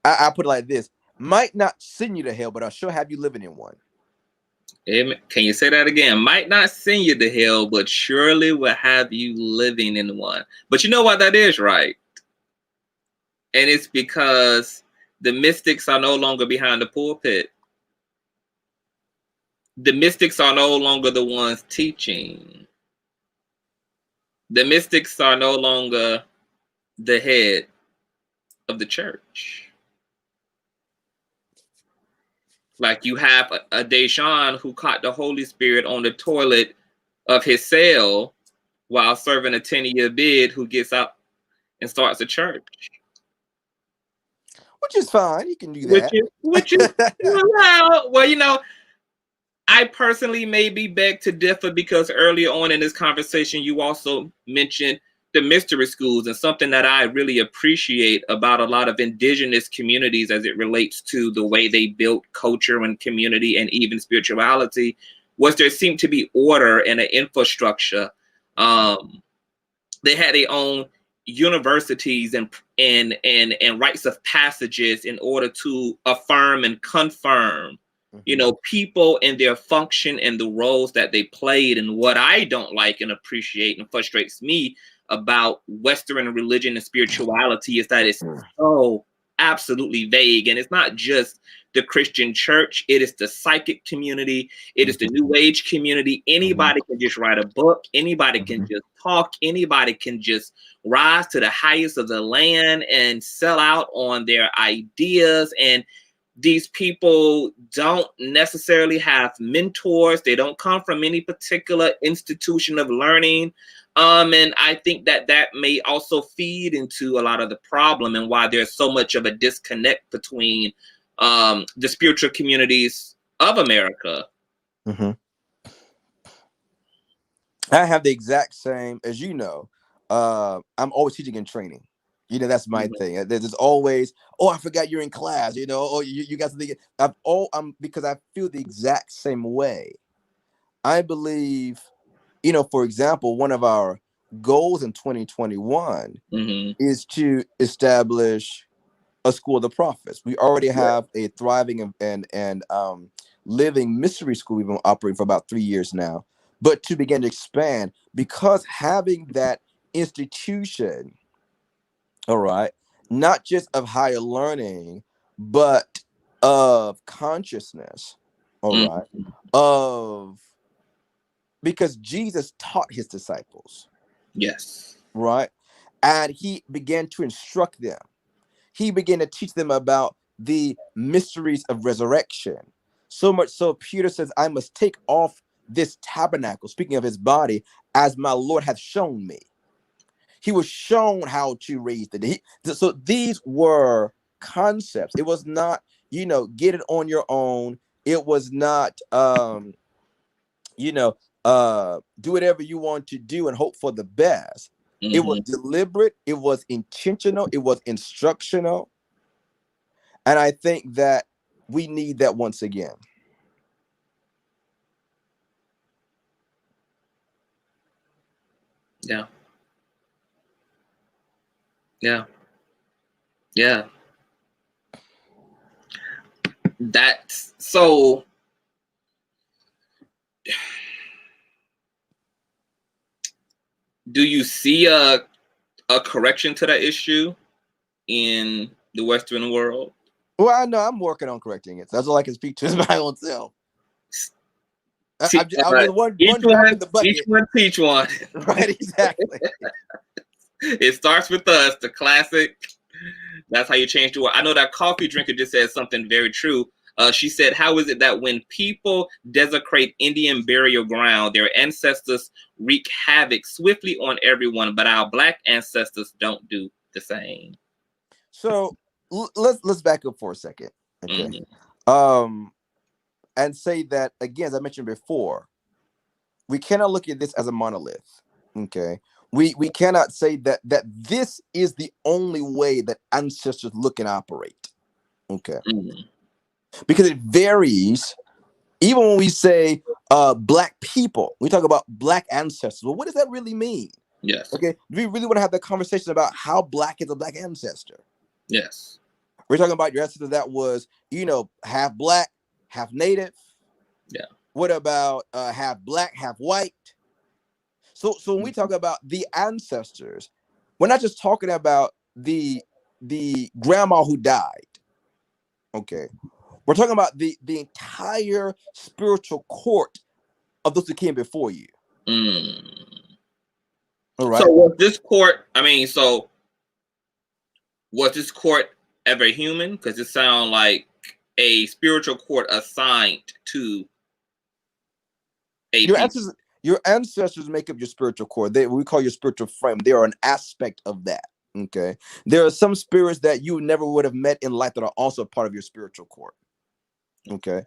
I put it like this, might not send you to hell, but I'll sure have you living in one. Amen. Can you say that again? Might not send you to hell, but surely will have you living in one. But you know what that is, right? And it's because the mystics are no longer behind the pulpit. The mystics are no longer the ones teaching. The mystics are no longer the head of the church. Like you have a Deshaun who caught the Holy Spirit on the toilet of his cell while serving a 10-year bid, who gets up and starts a church. Which is fine. You can do that. Which is well, you know, I personally maybe beg to differ, because earlier on in this conversation, you also mentioned the mystery schools, and something that I really appreciate about a lot of indigenous communities as it relates to the way they built culture and community and even spirituality was there seemed to be order and an infrastructure. They had their own universities and rites of passages in order to affirm and confirm, you know, people and their function and the roles that they played. And what I don't like and appreciate and frustrates me about Western religion and spirituality is that it's so absolutely vague. And it's not just the Christian church, it is the psychic community, it is the New Age community. Anybody can just write a book, anybody can just talk, anybody can just rise to the highest of the land and sell out on their ideas. And these people don't necessarily have mentors. They don't come from any particular institution of learning. And I think that that may also feed into a lot of the problem and why there's so much of a disconnect between the spiritual communities of America. I have the exact same, as you know, I'm always teaching and training. You know, that's my thing. There's always, oh, I forgot you're in class, you know, oh, you got something. Because I feel the exact same way. I believe, you know, for example, one of our goals in 2021 is to establish a school of the prophets. We already have a thriving and living mystery school we've been operating for about 3 years now. But to begin to expand, because having that institution, all right, not just of higher learning, but of consciousness, all right, because Jesus taught his disciples. Yes. Right. And he began to instruct them. He began to teach them about the mysteries of resurrection. So much so Peter says, I must take off this tabernacle, speaking of his body, as my Lord hath shown me. He was shown how to raise the dead. So these were concepts. It was not, you know, get it on your own. It was not, you know, do whatever you want to do and hope for the best. It was deliberate. It was intentional. It was instructional. And I think that we need that once again. Yeah. Yeah. Yeah. That's so. Do you see a correction to that issue in the Western world? Well, I know I'm working on correcting it. That's all I can speak to is my own self. Each one teach one. Right, exactly. It starts with us, the classic. That's how you change the world. I know that coffee drinker just said something very true. She said, how is it that when people desecrate Indian burial ground, their ancestors wreak havoc swiftly on everyone, but our Black ancestors don't do the same? So let's back up for a second. Okay. And say that, again, as I mentioned before, we cannot look at this as a monolith. Okay. We cannot say that this is the only way that ancestors look and operate. Okay. Because it varies. Even when we say Black people, we talk about Black ancestors. Well, what does that really mean? Yes. Okay. Do we really want to have that conversation about how Black is a Black ancestor? Yes. We're talking about your ancestor that was, half Black, half Native. Yeah. What about half Black, half white? So when we talk about the ancestors, we're not just talking about the grandma who died. Okay. We're talking about the entire spiritual court of those who came before you. All right. So was this court, was this court ever human? Because it sounds like a spiritual court assigned to a your ancestors make up your spiritual core. We call your spiritual frame. They are an aspect of that. Okay. There are some spirits that you never would have met in life that are also part of your spiritual core. Okay.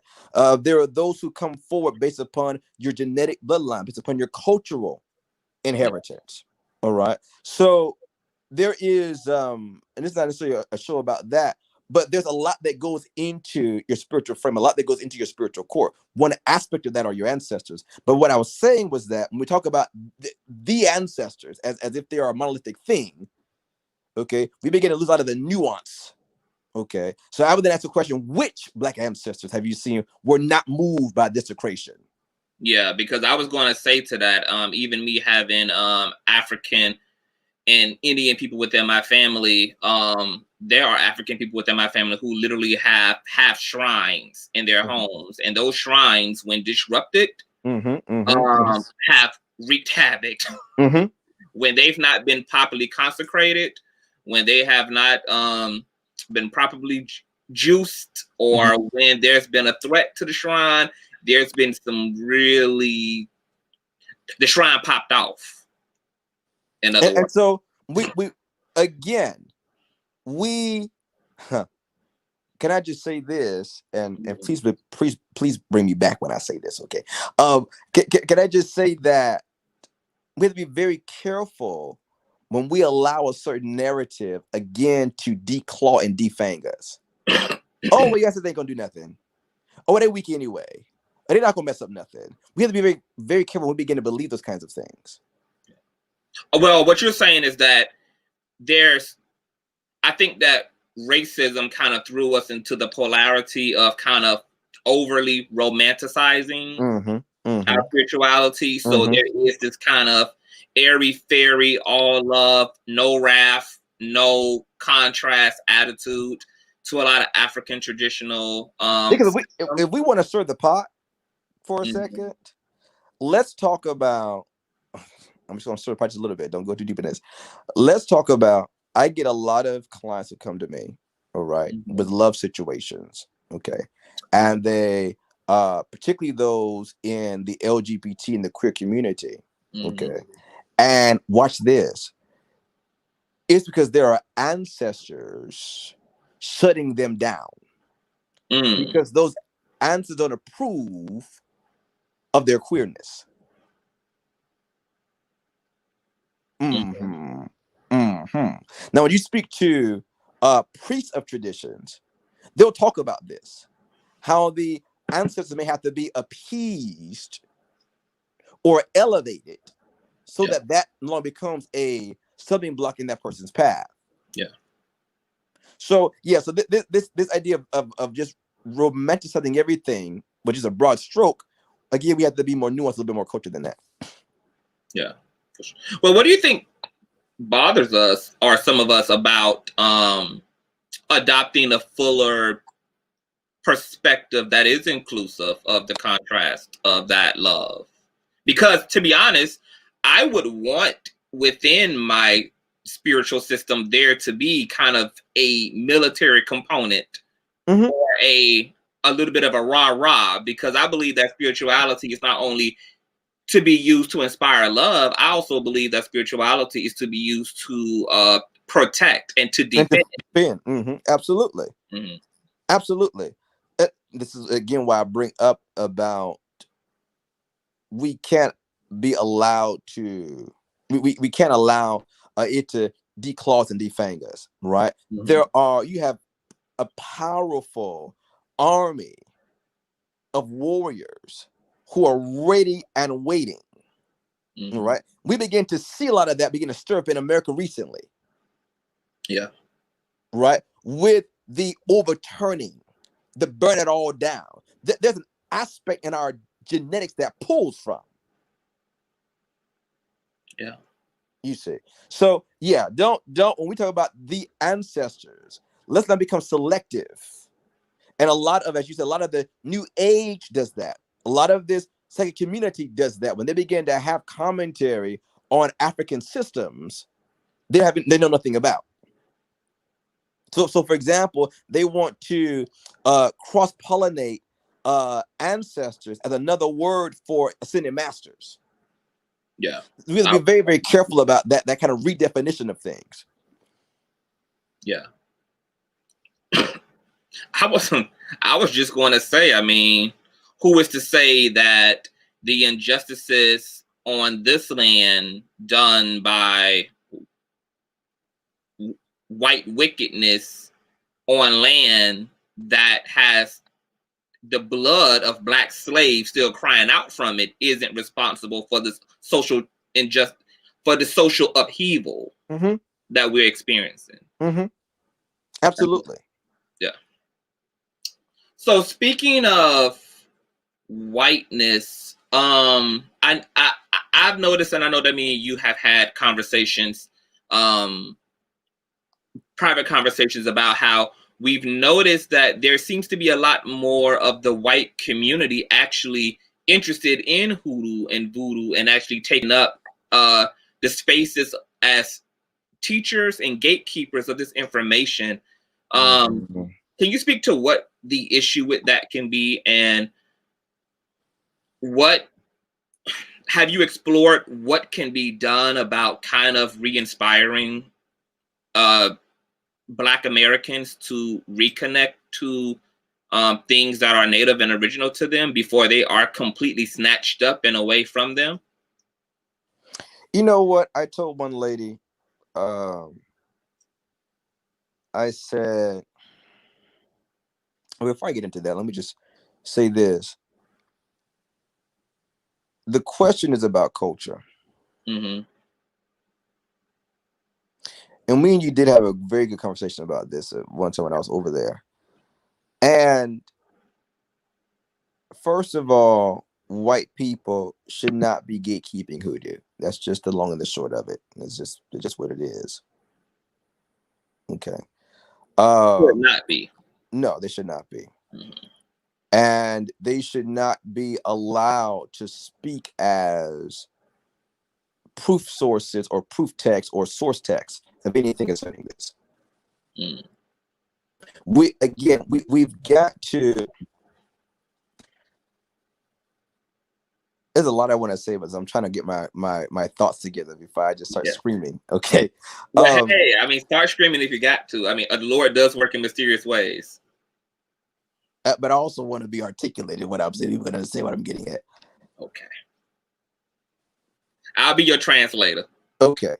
There are those who come forward based upon your genetic bloodline, based upon your cultural inheritance. All right. So there is, and it's not necessarily a show about that, but there's a lot that goes into your spiritual frame, a lot that goes into your spiritual core. One aspect of that are your ancestors. But what I was saying was that when we talk about the ancestors as if they are a monolithic thing, okay, we begin to lose out of the nuance. Okay, so I would then ask the question, which Black ancestors have you seen were not moved by desecration? Yeah, because I was going to say to that, even me having African and Indian people within my family, there are African people within my family who literally have shrines in their homes, and those shrines, when disrupted, have wreaked havoc. When they've not been properly consecrated, when they have not been properly juiced, or when there's been a threat to the shrine, there's been some really, the shrine popped off. In other words. And so we again, can I just say this, and please bring me back when I say this, okay? Can I just say that we have to be very careful when we allow a certain narrative again to declaw and defang us. Oh, well, yes, they ain't gonna do nothing. Oh, they weak anyway. They're not gonna mess up nothing. We have to be very, very careful when we begin to believe those kinds of things. Well, what you're saying is that I think that racism kind of threw us into the polarity of kind of overly romanticizing our spirituality. So there is this kind of airy fairy, all love, no wrath, no contrast attitude to a lot of African traditional. Because if we want to stir the pot for a second, let's talk about. I'm just going to stir the pot just a little bit. Don't go too deep in this. Let's talk about. I get a lot of clients who come to me, all right, with love situations, okay, and they, particularly those in the LGBT and the queer community, okay, and watch this. It's because there are ancestors shutting them down because those ancestors don't approve of their queerness. Now, when you speak to priests of traditions, they'll talk about this, how the ancestors may have to be appeased or elevated so that no longer becomes a stumbling block in that person's path. Yeah. So this idea of just romanticizing everything, which is a broad stroke, again, we have to be more nuanced, a little bit more cultured than that. Yeah. Well, what do you think bothers us, or some of us, about adopting a fuller perspective that is inclusive of the contrast of that love? Because, to be honest, I would want within my spiritual system there to be kind of a military component, Mhm. or a little bit of a rah-rah, because I believe that spirituality is not only to be used to inspire love. I also believe that spirituality is to be used to protect and to And defend. to defend. Mhm. Absolutely. Mhm. Absolutely. This is again why I bring up about we can't be allowed to we can't allow it to declaw and defang us, right? Mhm. You have a powerful army of warriors who are ready and waiting. Mhm. Right? We begin to see a lot of that begin to stir up in America recently. Yeah. Right? With the overturning, the burn it all down. There's an aspect in our genetics that pulls from. Yeah. You see. So yeah, don't when we talk about the ancestors, let's not become selective. And a lot of, as you said, a lot of the new age does that. A lot of this second community does that. When they begin to have commentary on African systems, they know nothing about. So for example, they want to cross-pollinate ancestors as another word for ascended masters. Yeah. We have to be very, very careful about that kind of redefinition of things. Yeah. I was just going to say, I mean, who is to say that the injustices on this land done by white wickedness on land that has the blood of black slaves still crying out from it isn't responsible for this social injustice, for the social upheaval that we're experiencing. Absolutely. Yeah. So speaking of whiteness, I've noticed, and I know that me and you have had conversations, private conversations, about how we've noticed that there seems to be a lot more of the white community actually interested in hoodoo and voodoo, and actually taking up the spaces as teachers and gatekeepers of this information. Can you speak to what the issue with that can be, and what have you explored what can be done about kind of re-inspiring Black Americans to reconnect to things that are native and original to them before they are completely snatched up and away from them? You know what? I told one lady, I said, well, before I get into that, let me just say this. The question is about culture. Mm-hmm. And me and you did have a very good conversation about this at one time when I was over there. And first of all, white people should not be gatekeeping hoodoo. That's just the long and the short of it. It's just what it is. Okay. Should not be. No, they should not be. Mm-hmm. And they should not be allowed to speak as proof sources or proof text or source text of anything concerning this. Mm. We've got to. There's a lot I want to say, but I'm trying to get my thoughts together before I just start screaming. Okay. Well, hey, I mean, start screaming if you got to. I mean, the Lord does work in mysterious ways. But I also want to be articulated what I'm saying. You're going to say what I'm getting at. Okay. I'll be your translator. Okay.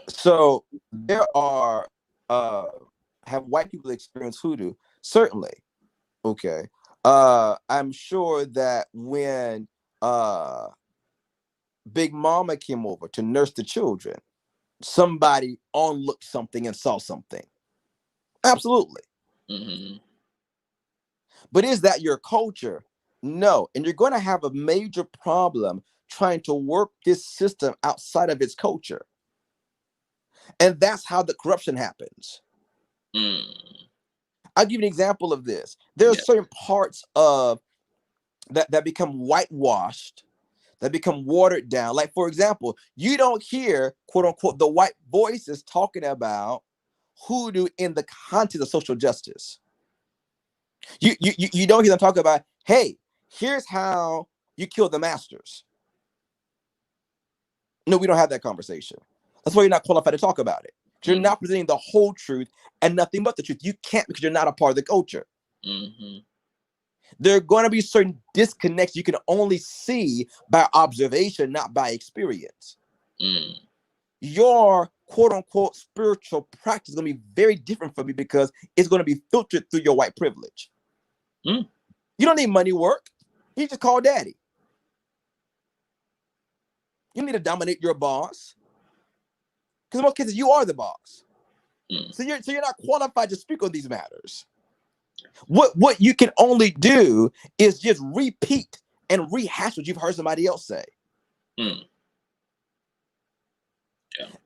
So there are have white people experienced hoodoo? Certainly. Okay. I'm sure that when Big Mama came over to nurse the children, somebody onlooked something and saw something. Absolutely. Mm-hmm. But is that your culture? No. And you're going to have a major problem trying to work this system outside of its culture. And that's how the corruption happens. Mm. I'll give you an example of this. There are certain parts of that become whitewashed that become watered down. Like, for example, you don't hear, quote unquote, the white voices talking about hoodoo in the context of social justice. You don't hear them talk about, hey, here's how you kill the masters. No, we don't have that conversation. That's why you're not qualified to talk about it. You're not presenting the whole truth and nothing but the truth. You can't, because you're not a part of the culture. There are going to be certain disconnects you can only see by observation, not by experience. Your quote unquote spiritual practice is going to be very different from me, because it's going to be filtered through your white privilege. You don't need money work. You just call daddy. You need to dominate your boss, because in most cases you are the boss. So you're not qualified to speak on these matters. What you can only do is just repeat and rehash what you've heard somebody else say.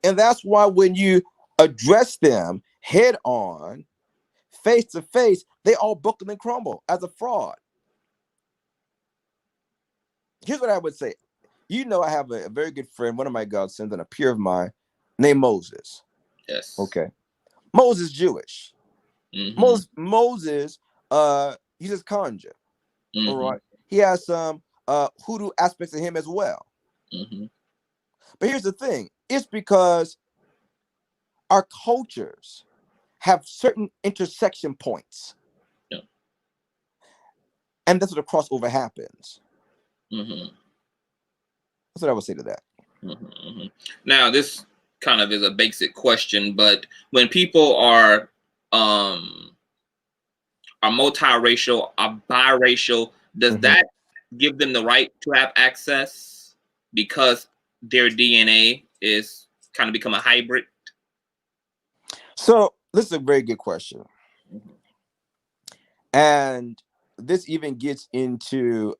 And that's why when you address them head on, face to face, they all buckle and crumble as a fraud. Here's what I would say. You know, I have a very good friend, one of my godsons and a peer of mine, named Moses. Yes. Okay. Moses Jewish. Moses, he's just conjure. All right. He has some hoodoo aspects of him as well. But here's the thing. It's because our cultures have certain intersection points. And that's where the crossover happens. That's what I would say to that. Now, this kind of is a basic question, but when people are multiracial, are biracial, does that give them the right to have access because their DNA is kind of become a hybrid? So this is a very good question. And this even gets into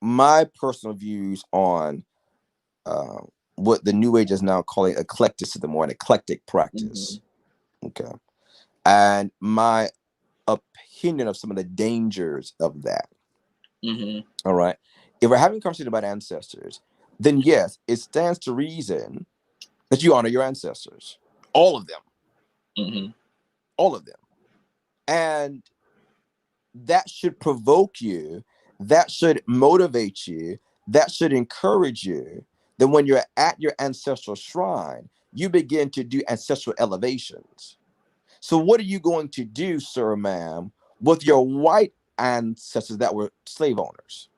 my personal views on what the New Age is now calling eclecticism, or an eclectic practice. Okay. And my opinion of some of the dangers of that. All right. If we're having a conversation about ancestors, then yes, it stands to reason that you honor your ancestors. All of them. All of them. And that should provoke you. That should motivate you. That should encourage you. That when you're at your ancestral shrine, you begin to do ancestral elevations. So what are you going to do, sir, ma'am, with your white ancestors that were slave owners?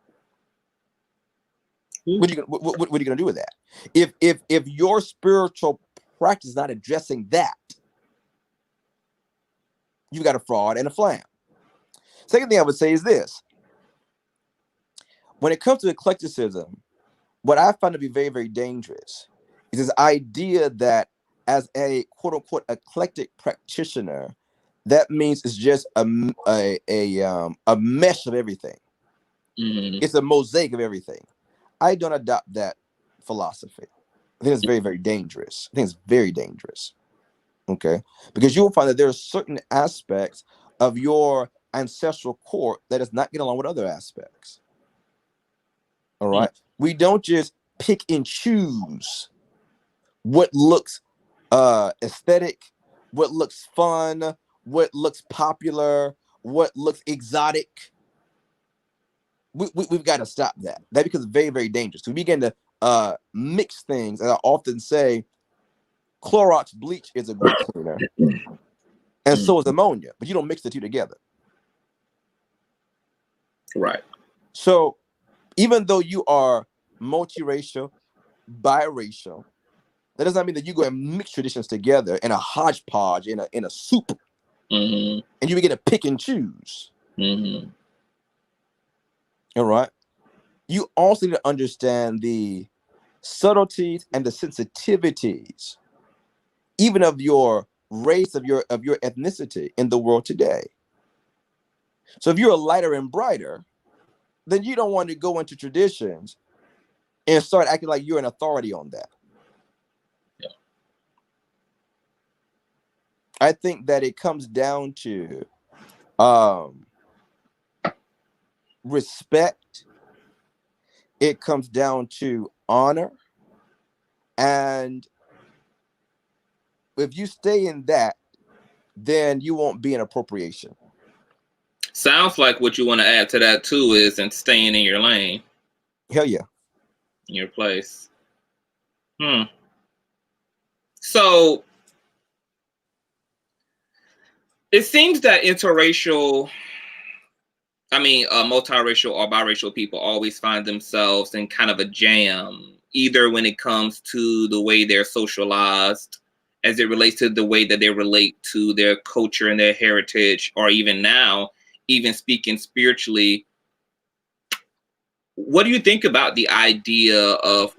What are you going to do with that? If your spiritual practice is not addressing that, you've got a fraud and a flam. Second thing I would say is this. When it comes to eclecticism, what I find to be very, very dangerous is this idea that as a quote unquote eclectic practitioner, that means it's just a mesh of everything. It's a mosaic of everything. I don't adopt that philosophy. I think it's very, very dangerous. I think it's very dangerous. Okay, because you will find that there are certain aspects of your ancestral core that does not get along with other aspects. All right. We don't just pick and choose what looks aesthetic, what looks fun, what looks popular, what looks exotic. We've got to stop that. That becomes very, very dangerous. We begin to mix things. And I often say Clorox bleach is a good cleaner, and so is ammonia, but you don't mix the two together. Right. So even though you are multiracial, biracial, that does not mean that you go and mix traditions together in a hodgepodge, in a soup, and you begin to pick and choose. All right. You also need to understand the subtleties and the sensitivities, even of your race, of your ethnicity in the world today. So if you're lighter and brighter, then you don't want to go into traditions and start acting like you're an authority on that. Yeah. I think that it comes down to respect it comes down to honor. And if you stay in that, then you won't be in appropriation. Sounds like what you want to add to that too is and staying in your lane. Hell yeah. In your place. So it seems that multiracial or biracial people always find themselves in kind of a jam, either when it comes to the way they're socialized, as it relates to the way that they relate to their culture and their heritage, or even now, even speaking spiritually. What do you think about the idea of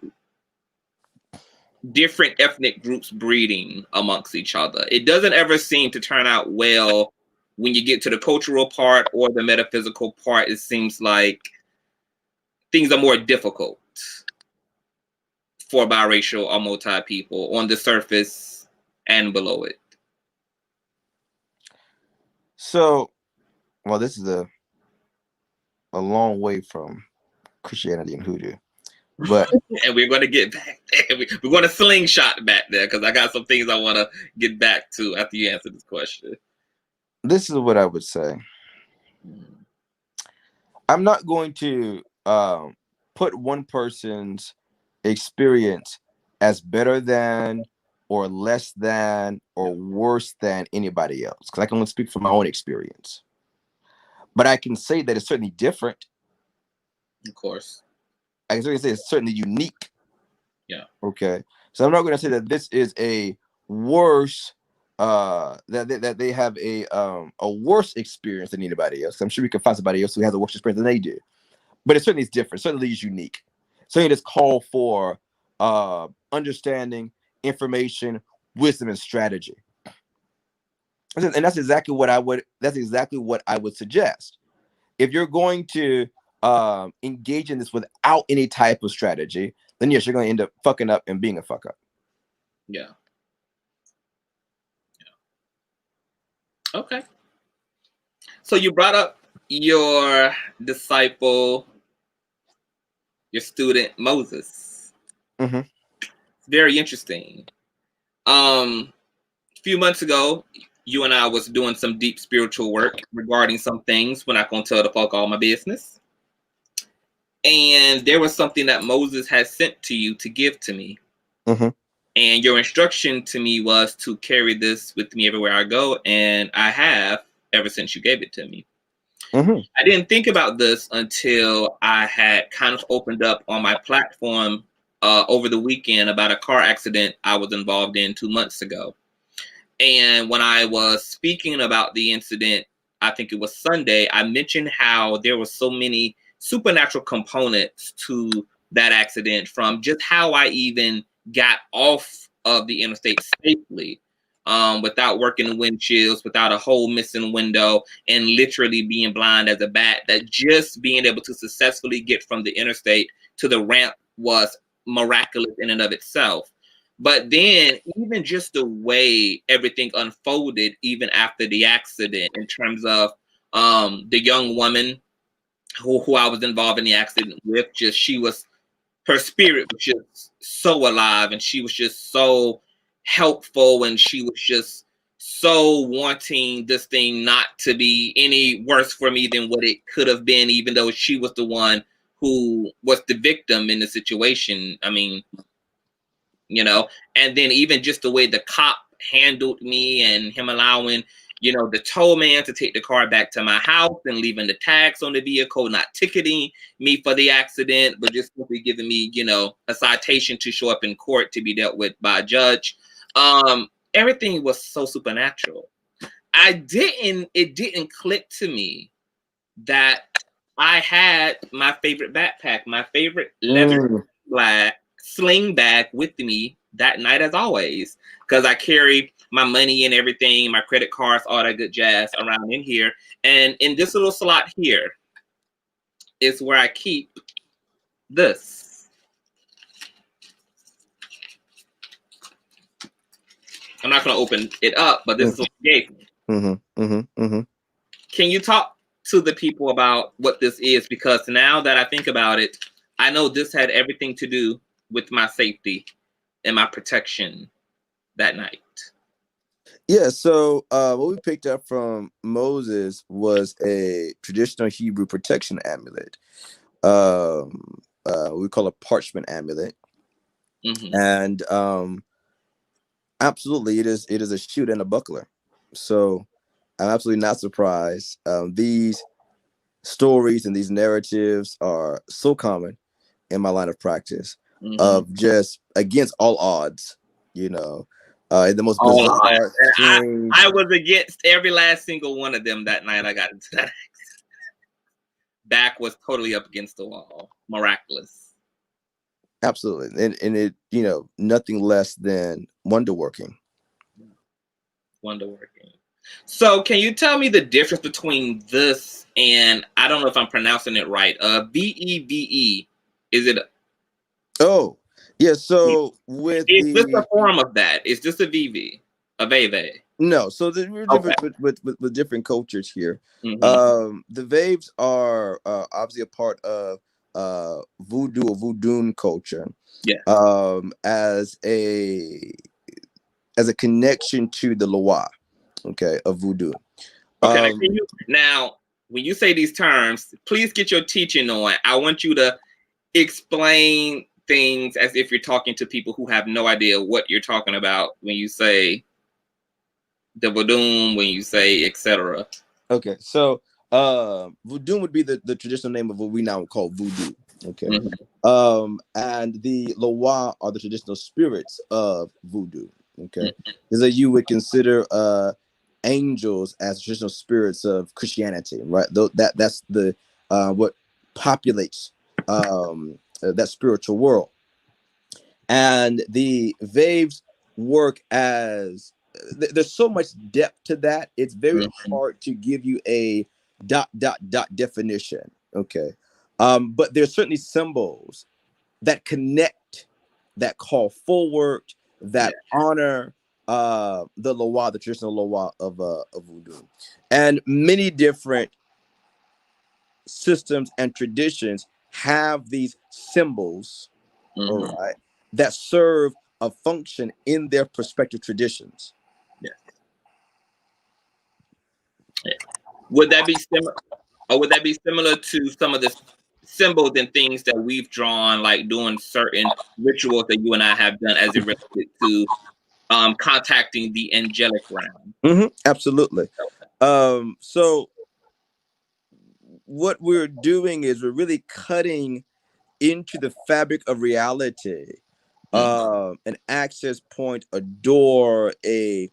different ethnic groups breeding amongst each other? It doesn't ever seem to turn out well when you get to the cultural part or the metaphysical part. It seems like things are more difficult for biracial or multi people on the surface and below it. So, well, this is a long way from Christianity and Hoodoo, but and we're going to get back there. We're going to slingshot back there because I got some things I want to get back to after you answer this question. This is what I would say. I'm not going to put one person's experience as better than or less than or worse than anybody else, because I can only speak from my own experience. But I can say that it's certainly different. Of course. I can certainly say it's certainly unique. Yeah. Okay. So I'm not going to say that this is a worse, that they have a worse experience than anybody else. I'm sure we can find somebody else who has a worse experience than they do. But it certainly is different. Certainly is unique. Certainly does call for understanding, information, wisdom, and strategy. And that's exactly what I would suggest. If you're going to engage in this without any type of strategy, then yes, you're going to end up fucking up and being a fuck up. Yeah. Okay. So you brought up your disciple, your student Moses. Mm-hmm. Very interesting. A few months ago, you and I was doing some deep spiritual work regarding some things. We're not going to tell the fuck all my business. And there was something that Moses had sent to you to give to me. Mm-hmm. And your instruction to me was to carry this with me everywhere I go. And I have ever since you gave it to me. Mm-hmm. I didn't think about this until I had kind of opened up on my platform over the weekend about a car accident I was involved in 2 months ago. And when I was speaking about the incident, I think it was Sunday, I mentioned how there were so many supernatural components to that accident, from just how I even got off of the interstate safely, without working windshields, without a whole missing window, and literally being blind as a bat, that just being able to successfully get from the interstate to the ramp was miraculous in and of itself. But then even just the way everything unfolded, even after the accident, in terms of the young woman who I was involved in the accident with, her spirit was just so alive, and she was just so helpful, and she was just so wanting this thing not to be any worse for me than what it could have been, even though she was the one who was the victim in the situation. I mean, and then even just the way the cop handled me, and him allowing, the tow man to take the car back to my house and leaving the tags on the vehicle, not ticketing me for the accident, but just simply giving me, a citation to show up in court to be dealt with by a judge. Everything was so supernatural. It didn't click to me that I had my favorite backpack, my favorite leather sling bag with me that night, as always, because I carry my money and everything, my credit cards, all that good jazz around in here. And in this little slot here is where I keep this. I'm not going to open it up, but this is what you gave me. Mm-hmm. Mm-hmm. Mm-hmm. Can you talk to the people about what this is? Because now that I think about it, I know this had everything to do with my safety and my protection that night. Yeah, so what we picked up from Moses was a traditional Hebrew protection amulet. We call it parchment amulet. Mm-hmm. And absolutely, it is a shield and a buckler. So I'm absolutely not surprised. These stories and these narratives are so common in my line of practice, of just against all odds, in the most bizarre, strange. I was against every last single one of them that night I got into that. Back was totally up against the wall. Miraculous. Absolutely. And it, nothing less than wonder working. Wonder working. So can you tell me the difference between this and, I don't know if I'm pronouncing it right, VEVE? Is it? Oh, yeah. So with Is this a form of that? Is this a VV? A VEVE? No, so we're different with different cultures here. Mm-hmm. The Vaves are obviously a part of Voodoo or Voodoo culture. Yeah. As a connection to the Loa, okay, of Voodoo. Okay. Now, when you say these terms, please get your teaching on. I want you to explain things as if you're talking to people who have no idea what you're talking about when you say the Voodoo, when you say etc. Okay, so Voodoo would be the traditional name of what we now call Voodoo. Okay. Mm-hmm. And the Loa are the traditional spirits of Voodoo. Okay. Mm-hmm. Is that you would consider angels as traditional spirits of Christianity, right? That's the what populates that spiritual world. And the Vaves work as there's so much depth to that. It's very hard to give you a ... definition. Okay. But there's certainly symbols that connect, that call forward, that honor the Loa, the traditional Loa of Voodoo. And many different systems and traditions have these symbols, all right, that serve a function in their respective traditions. Yeah. Yeah. Would that be similar? Or would that be similar to some of the symbols and things that we've drawn, like doing certain rituals that you and I have done as it relates to contacting the angelic realm? Absolutely. So what we're doing is we're really cutting into the fabric of reality, an access point, a door, a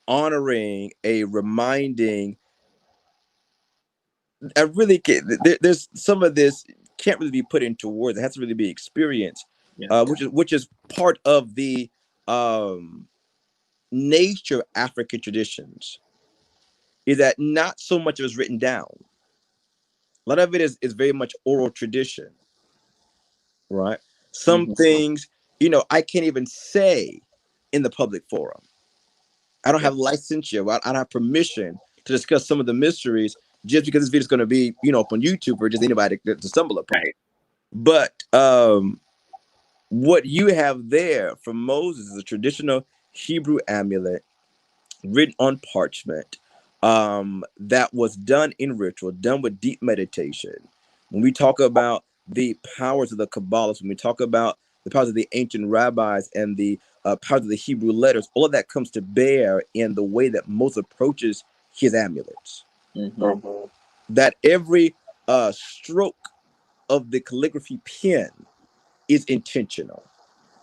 honoring, a reminding. I really can't, there's some of this can't really be put into words. It has to really be experienced, which is part of the nature of African traditions. Is that not so much of it is written down. A lot of it is very much oral tradition, right? Some things, I can't even say in the public forum. I don't have licensure. I don't have permission to discuss some of the mysteries just because this video is going to be, up on YouTube for just anybody to stumble upon. Right. But what you have there from Moses is a traditional Hebrew amulet written on parchment, that was done in ritual, done with deep meditation. When we talk about the powers of the Kabbalists, when we talk about the powers of the ancient rabbis and the powers of the Hebrew letters, all of that comes to bear in the way that Moses approaches his amulets. That every stroke of the calligraphy pen is intentional.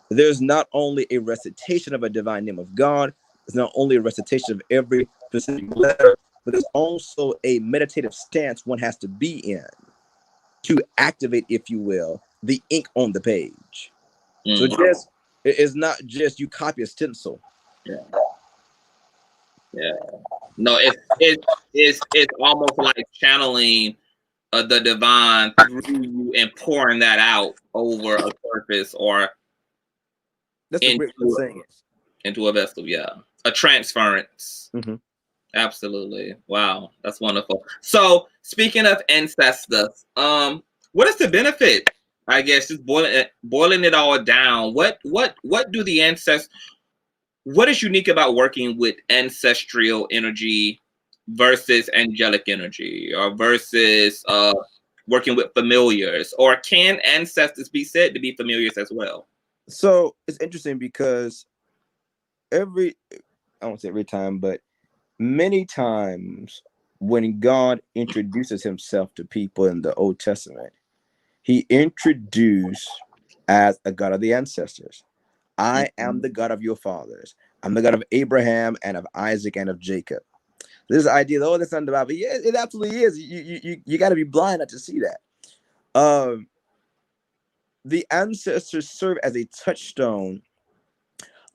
There's not only a recitation of a divine name of God, it's not only a recitation of every specific letter, but there's also a meditative stance one has to be in to activate, if you will, the ink on the page. So it's not just you copy a stencil. No, it's almost like channeling the divine through you and pouring that out over a surface or That's a great way of saying it. Into a vessel. A transference. Absolutely. Wow, that's wonderful. So, speaking of ancestors, what is the benefit? I guess just boiling it all down. What do the ancestors? What is unique about working with ancestral energy versus angelic energy, or versus working with familiars, or can ancestors be said to be familiars as well? So it's interesting because I won't say every time, but many times when God introduces himself to people in the Old Testament, he introduced as a God of the ancestors. I am the God of your fathers. I'm the God of Abraham and of Isaac and of Jacob. This idea, oh, that's not the Bible. Yeah, it absolutely is. You got to be blind not to see that. The ancestors serve as a touchstone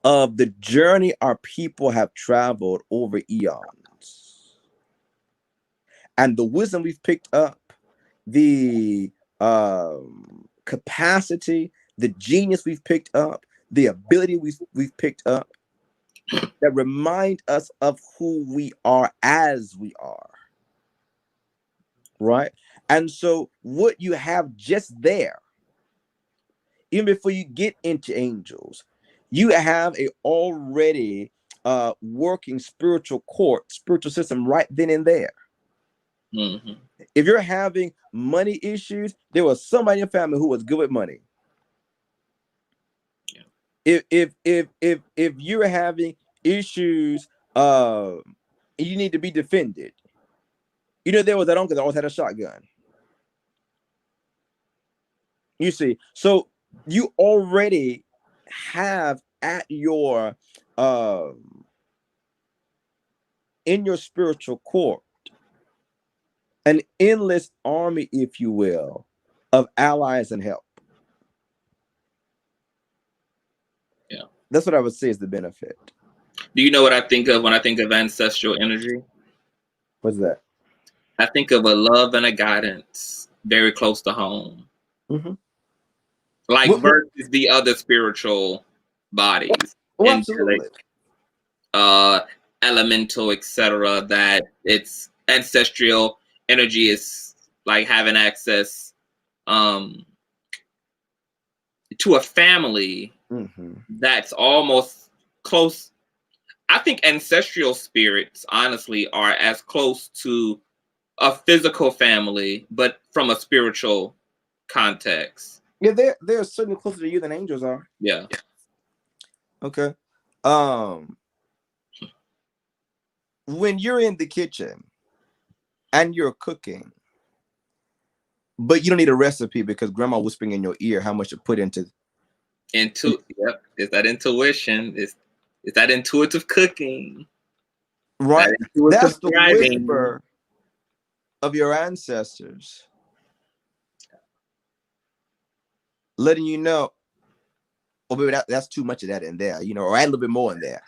of the journey our people have traveled over eons, and the wisdom we've picked up, the capacity, the genius we've picked up, the ability we've picked up, that remind us of who we are as we are, right? And so what you have just there, even before you get into angels, you have a already working spiritual court, spiritual system right then and there. Mm-hmm. If you're having money issues, there was somebody in your family who was good with money. Yeah. If you're having issues, you need to be defended. You know, there was that uncle that always had a shotgun. You see, so you already have at your in your spiritual court an endless army, if you will, of allies and help. Yeah, that's what I would say is the benefit. Do you know what I think of when I think of ancestral energy? What's that? I think of a love and a guidance very close to home. Mm-hmm. Like versus the other spiritual bodies, absolutely. Elemental, etc. That it's ancestral energy is like having access to a family that's almost close. I think ancestral spirits, honestly, are as close to a physical family, but from a spiritual context. Yeah, they're certainly closer to you than angels are. Yeah. Okay. When you're in the kitchen and you're cooking, but you don't need a recipe because grandma whispering in your ear how much to put into. Yep. It's that intuition. It's that intuitive cooking. Right. That's the driving. whisper of your ancestors letting you know, oh, baby, that's too much of that in there, you know, or add a little bit more in there.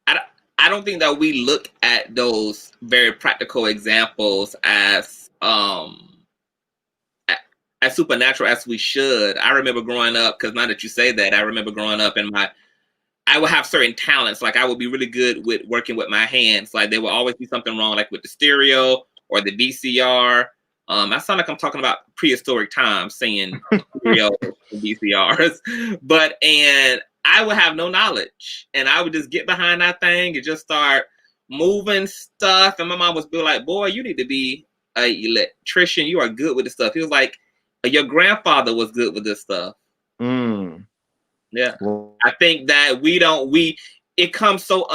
I don't think that we look at those very practical examples as supernatural as we should. I remember growing up, because now that you say that, I remember growing up and I would have certain talents. Like I would be really good with working with my hands. Like there would always be something wrong, like with the stereo or the VCR. I sound like I'm talking about prehistoric times saying stereo and VCRs, and I would have no knowledge, and I would just get behind that thing and just start moving stuff. And my mom would be like, "Boy, you need to be an electrician. You are good with this stuff." He was like, "Your grandfather was good with this stuff." Yeah, I think that it comes so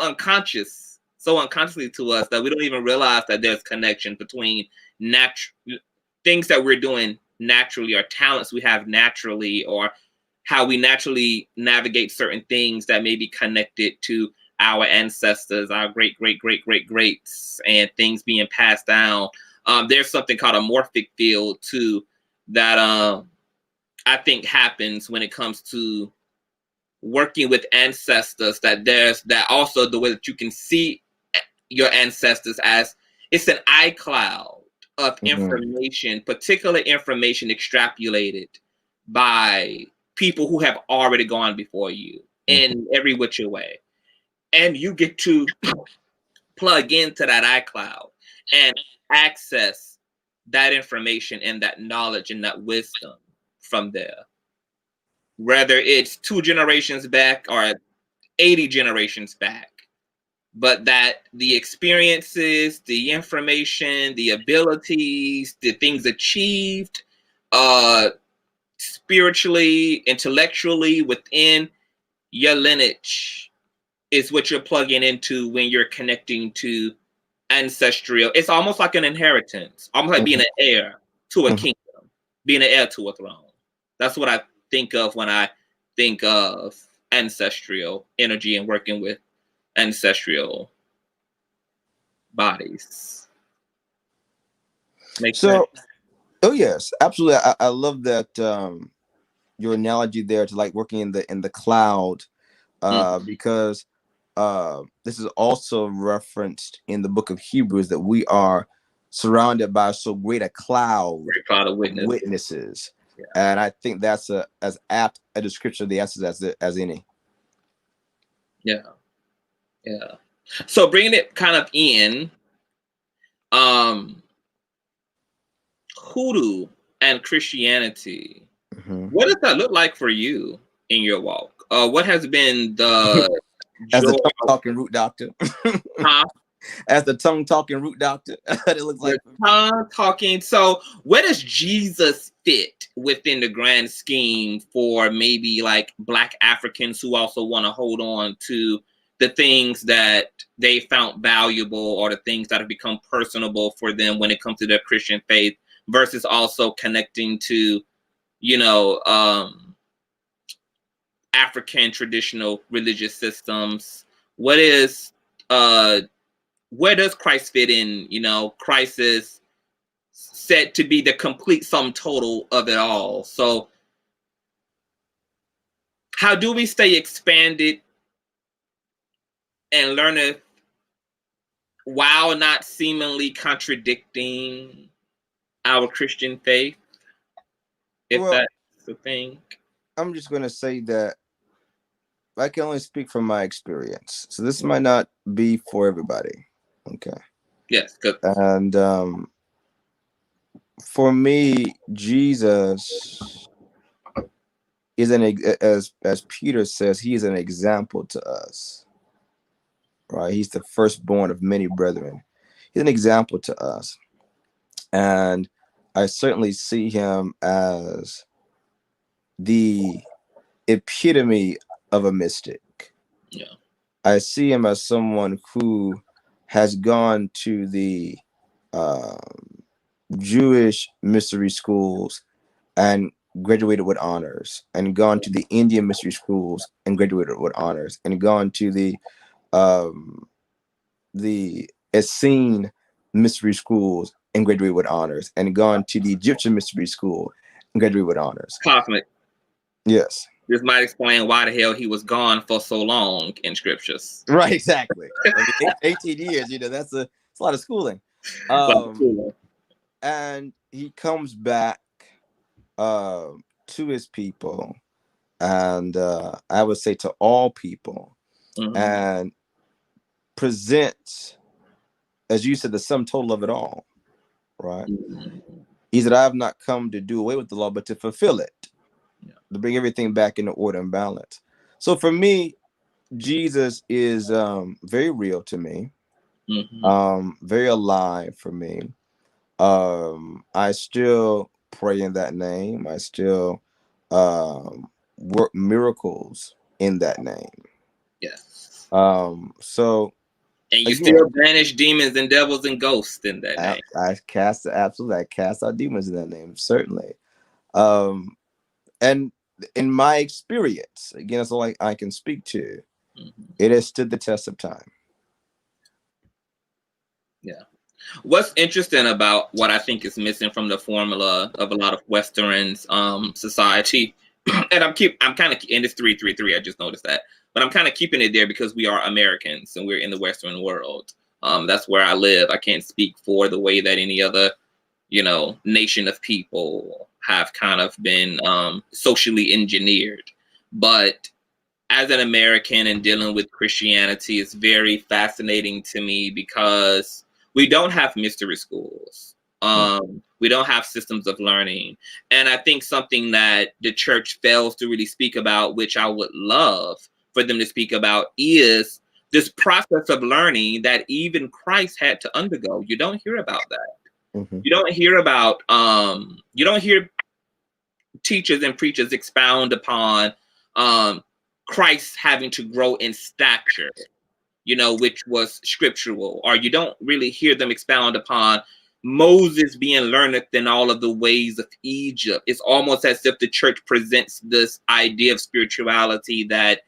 unconsciously to us that we don't even realize that there's connection between natural things that we're doing naturally, or talents we have naturally, or how we naturally navigate certain things that may be connected to our ancestors, our greats, and things being passed down. There's something called a morphic field too that I think happens when it comes to working with ancestors, that there's that also the way that you can see your ancestors as it's an iCloud of information, particular information extrapolated by people who have already gone before you. in every which way. And you get to plug into that iCloud and access that information and that knowledge and that wisdom from there. Whether it's 2 generations back or 80 generations back, but that the experiences, the information, the abilities, the things achieved, spiritually, intellectually within your lineage is what you're plugging into when you're connecting to ancestral. It's almost like an inheritance, almost like being an heir to a kingdom, being an heir to a throne. That's what I think of when I think of ancestral energy and working with ancestral bodies. Makes sense? Oh yes, absolutely. I love that your analogy there to like working in the cloud, because this is also referenced in the book of Hebrews that we are surrounded by so great a cloud of witnesses. Yeah. And I think that's as apt a description of the essence as any. Yeah. Yeah. So bringing it kind of in, Hoodoo and Christianity, what does that look like for you in your walk? What has been the as the tongue-talking root doctor? As the tongue-talking root doctor, it looks like tongue-talking. So where does Jesus fit within the grand scheme for maybe like Black Africans who also want to hold on to the things that they found valuable or the things that have become personable for them when it comes to their Christian faith, versus also connecting to, you know, African traditional religious systems? What is, where does Christ fit in? You know, Christ is said to be the complete sum total of it all. So how do we stay expanded and learneth while not seemingly contradicting our Christian faith? If that's the thing. I'm just going to say that I can only speak from my experience. So this might not be for everybody. Okay. Yes. Good. And for me, Jesus is as Peter says, he is an example to us. Right? He's the firstborn of many brethren. He's an example to us. And I certainly see him as the epitome of a mystic. Yeah. I see him as someone who has gone to the Jewish mystery schools and graduated with honors, and gone to the Indian mystery schools and graduated with honors, and gone to the Essene mystery schools and graduated with honors, and gone to the Egyptian mystery school and graduated with honors. COSMIQ. Yes. This might explain why the hell he was gone for so long in scriptures. Right, exactly. I mean, 18 years, you know, that's a lot of schooling. And he comes back to his people, and I would say to all people, and presents, as you said, the sum total of it all, right? He said, I have not come to do away with the law, but to fulfill it, to bring everything back into order and balance. So for me, Jesus is very real to me, very alive for me. I still pray in that name. I still work miracles in that name. Yes. So, and you still banish demons and devils and ghosts in that name. I cast out demons in that name, certainly. And in my experience, again, that's all I can speak to. It has stood the test of time. Yeah. What's interesting about what I think is missing from the formula of a lot of Western's society, and I'm kind of in this 333. I just noticed that, but I'm kind of keeping it there because we are Americans and we're in the Western world. That's where I live. I can't speak for the way that any other, you know, nation of people have kind of been socially engineered, but as an American and dealing with Christianity, it's very fascinating to me because we don't have mystery schools. We don't have systems of learning. And I think something that the church fails to really speak about, which I would love for them to speak about, is this process of learning that even Christ had to undergo. You don't hear about that. You don't hear about, you don't hear teachers and preachers expound upon Christ having to grow in stature, you know, which was scriptural, or you don't really hear them expound upon Moses being learned in all of the ways of Egypt. It's almost as if the church presents this idea of spirituality that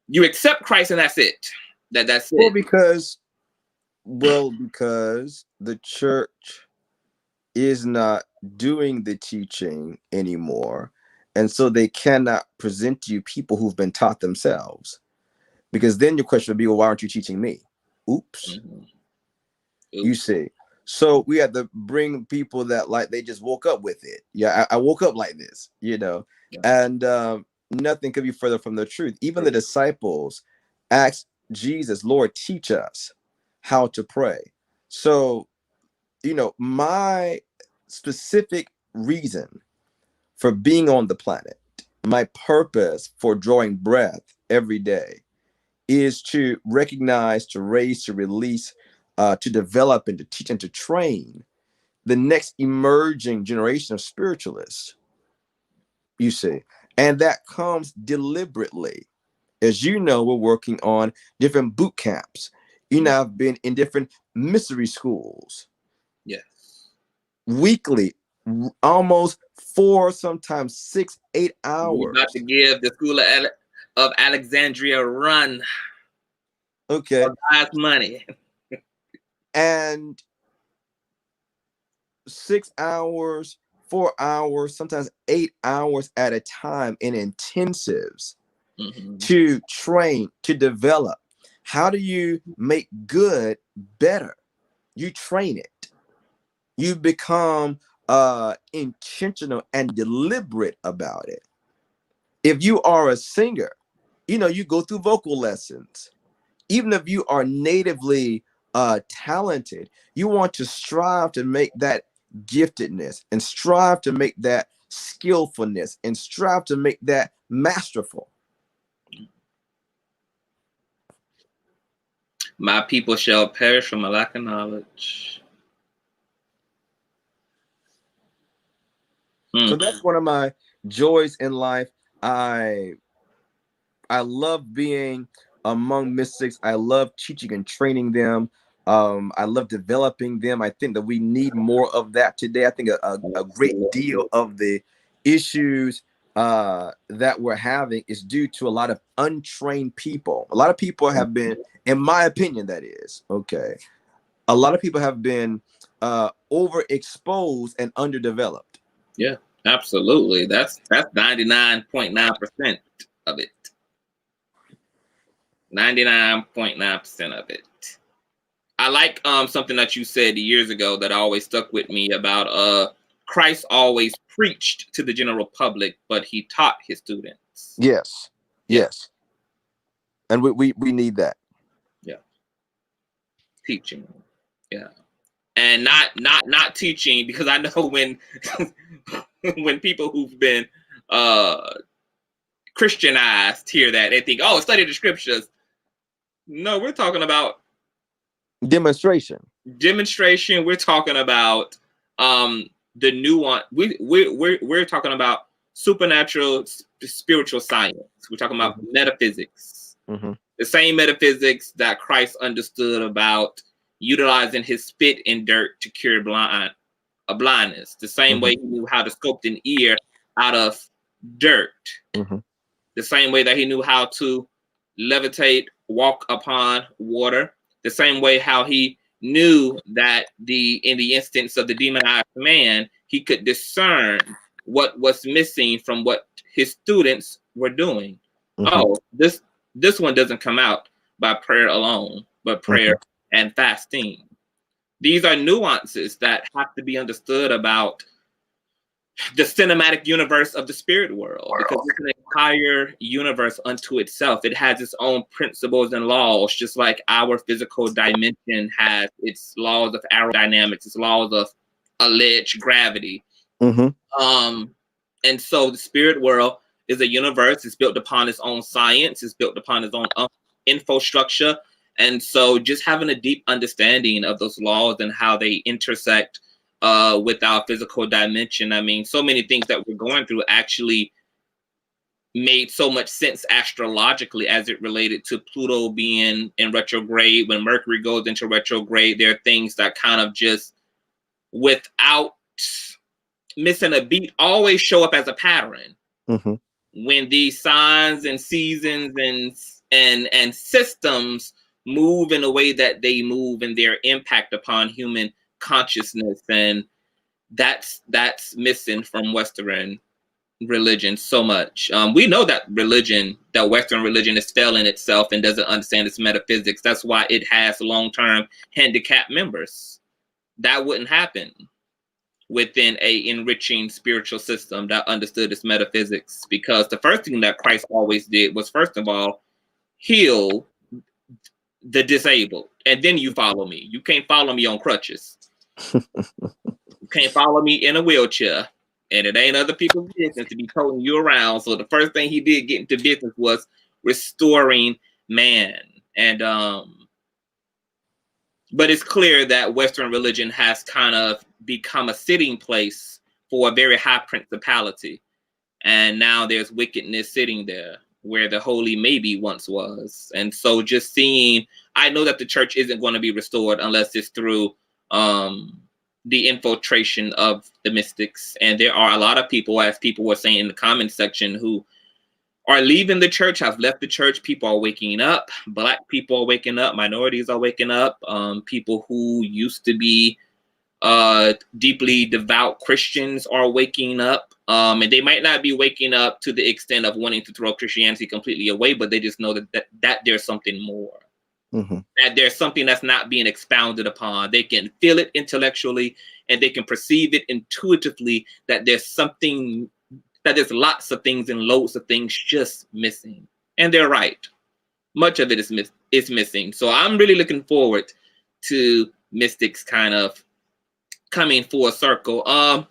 you accept Christ and that's it. That's it. Because the church is not doing the teaching anymore, and so they cannot present to you people who've been taught themselves. Because then your question would be, well, why aren't you teaching me? Oops. You see. So we had to bring people that like they just woke up with it. Yeah, I woke up like this, you know, and nothing could be further from the truth. Even the disciples asked Jesus, Lord, teach us how to pray. So, you know, my specific reason for being on the planet, my purpose for drawing breath every day is to recognize, to raise, to release, to develop, and to teach and to train the next emerging generation of spiritualists, you see. And that comes deliberately. As you know, we're working on different boot camps. You know, I've been in different mystery schools. Yes. Weekly, almost 4, sometimes 6, 8 hours. We're about to give the School of Alexandria a run. Okay. God's money. And 6 hours, 4 hours, sometimes 8 hours at a time in intensives to train, to develop. How do you make good better? You train it. You become intentional and deliberate about it. If you are a singer, you know, you go through vocal lessons. Even if you are natively talented, you want to strive to make that giftedness and strive to make that skillfulness and strive to make that masterful. My people shall perish from a lack of knowledge. So that's one of my joys in life. I love being among mystics. I love teaching and training them. I love developing them. I think that we need more of that today. I think a great deal of the issues that we're having is due to a lot of untrained people. A lot of people have been, in my opinion, that is, okay, a lot of people have been overexposed and underdeveloped. Yeah, absolutely. That's 99.9% of it. 99.9% of it. I like something that you said years ago that always stuck with me about Christ always preached to the general public, but he taught his students. Yes. Yes. And we need that. Yeah. Teaching. Yeah. And not teaching, because I know when when people who've been Christianized hear that, they think, oh, study the scriptures. No, we're talking about demonstration. We're talking about the nuance. We're talking about supernatural spiritual science. We're talking about metaphysics. The same metaphysics that Christ understood about utilizing his spit and dirt to cure blindness. The same way he knew how to sculpt an ear out of dirt. The same way that he knew how to levitate, walk upon water. The same way how he knew that in the instance of the demonized man, he could discern what was missing from what his students were doing. Oh, this one doesn't come out by prayer alone, but prayer and fasting. These are nuances that have to be understood about the cinematic universe of the spirit world, because it's an entire universe unto itself. It has its own principles and laws, just like our physical dimension has its laws of aerodynamics, its laws of alleged gravity. And so the spirit world is a universe. It's built upon its own science. It's built upon its own infrastructure. And so just having a deep understanding of those laws and how they intersect with our physical dimension. I mean, so many things that we're going through actually made so much sense astrologically as it related to Pluto being in retrograde. When Mercury goes into retrograde, there are things that kind of just, without missing a beat, always show up as a pattern. When these signs and seasons and systems move in the way that they move and their impact upon human consciousness, and that's missing from Western religion so much. We know that Western religion is failing itself and doesn't understand its metaphysics. That's why it has long-term handicapped members. That wouldn't happen within a enriching spiritual system that understood its metaphysics, because the first thing that Christ always did was, first of all, heal the disabled, and then you follow me. You can't follow me on crutches. You can't follow me in a wheelchair, and it ain't other people's business to be toting you around. So the first thing he did get into business was restoring man. And but it's clear that Western religion has kind of become a sitting place for a very high principality. And now there's wickedness sitting there where the holy maybe once was. And so just seeing, I know that the church isn't going to be restored unless it's through the infiltration of the mystics. And there are a lot of people, as people were saying in the comment section, who are leaving the church, have left the church. People are waking up. Black people are waking up. Minorities are waking up. People who used to be deeply devout Christians are waking up. And they might not be waking up to the extent of wanting to throw Christianity completely away, but they just know that there's something more. That there's something that's not being expounded upon. They can feel it intellectually and they can perceive it intuitively, that there's something, that there's lots of things and loads of things just missing. And they're right. Much of it is missing. So I'm really looking forward to mystics kind of coming full circle.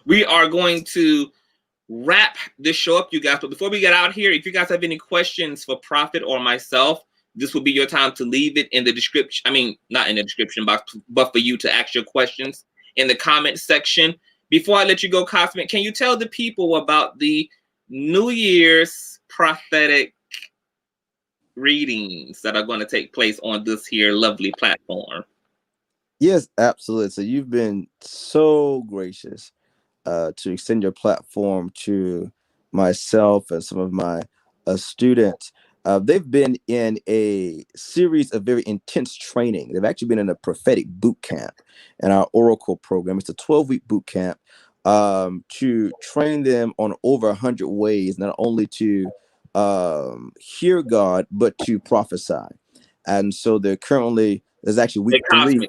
We are going to wrap this show up, you guys. But before we get out here, if you guys have any questions for Prophet or myself, this will be your time to leave it in the description. I mean, not in the description box, but for you to ask your questions in the comment section. Before I let you go, Cosmic, can you tell the people about the New Year's prophetic readings that are going to take place on this here lovely platform? Yes, absolutely. So you've been so gracious to extend your platform to myself and some of my students. They've been in a series of very intense training. They've actually been in a prophetic boot camp in our Oracle program. It's a 12-week boot camp to train them on over 100 ways, not only to hear God, but to prophesy. And so they're currently, there's actually week 3.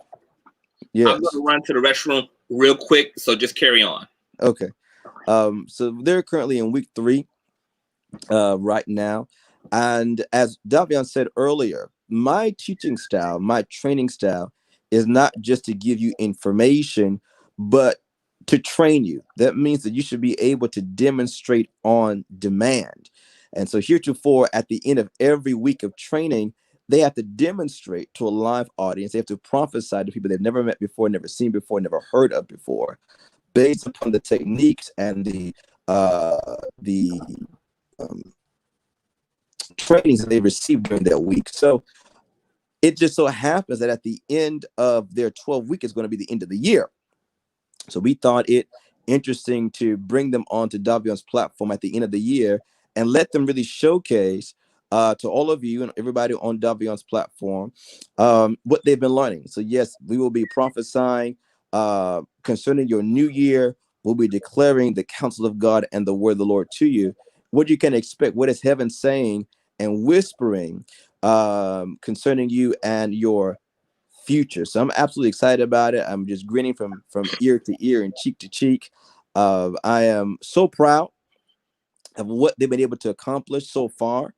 Yes. I'm going to run to the restroom real quick, so just carry on. Okay. So they're currently in week 3 right now. And as Davion said earlier, my teaching style, my training style is not just to give you information, but to train you. That means that you should be able to demonstrate on demand. And so heretofore, at the end of every week of training, they have to demonstrate to a live audience. They have to prophesy to people they've never met before, never seen before, never heard of before, based upon the techniques and the trainings that they received during that week. So it just so happens that at the end of their 12 week is going to be the end of the year. So we thought it interesting to bring them onto Davion's platform at the end of the year and let them really showcase to all of you and everybody on Davion's platform what they've been learning. So yes, we will be prophesying concerning your new year. We'll be declaring the counsel of God and the word of the Lord to you. What you can expect, what is heaven saying and whispering concerning you and your future. So I'm absolutely excited about it. I'm just grinning from ear to ear and cheek to cheek. I am so proud of what they've been able to accomplish so far.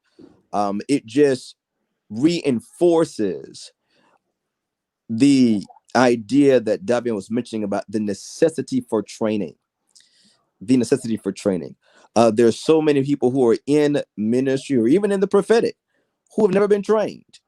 It just reinforces the idea that Davian was mentioning about the necessity for training. The necessity for training. There's so many people who are in ministry or even in the prophetic who have never been trained,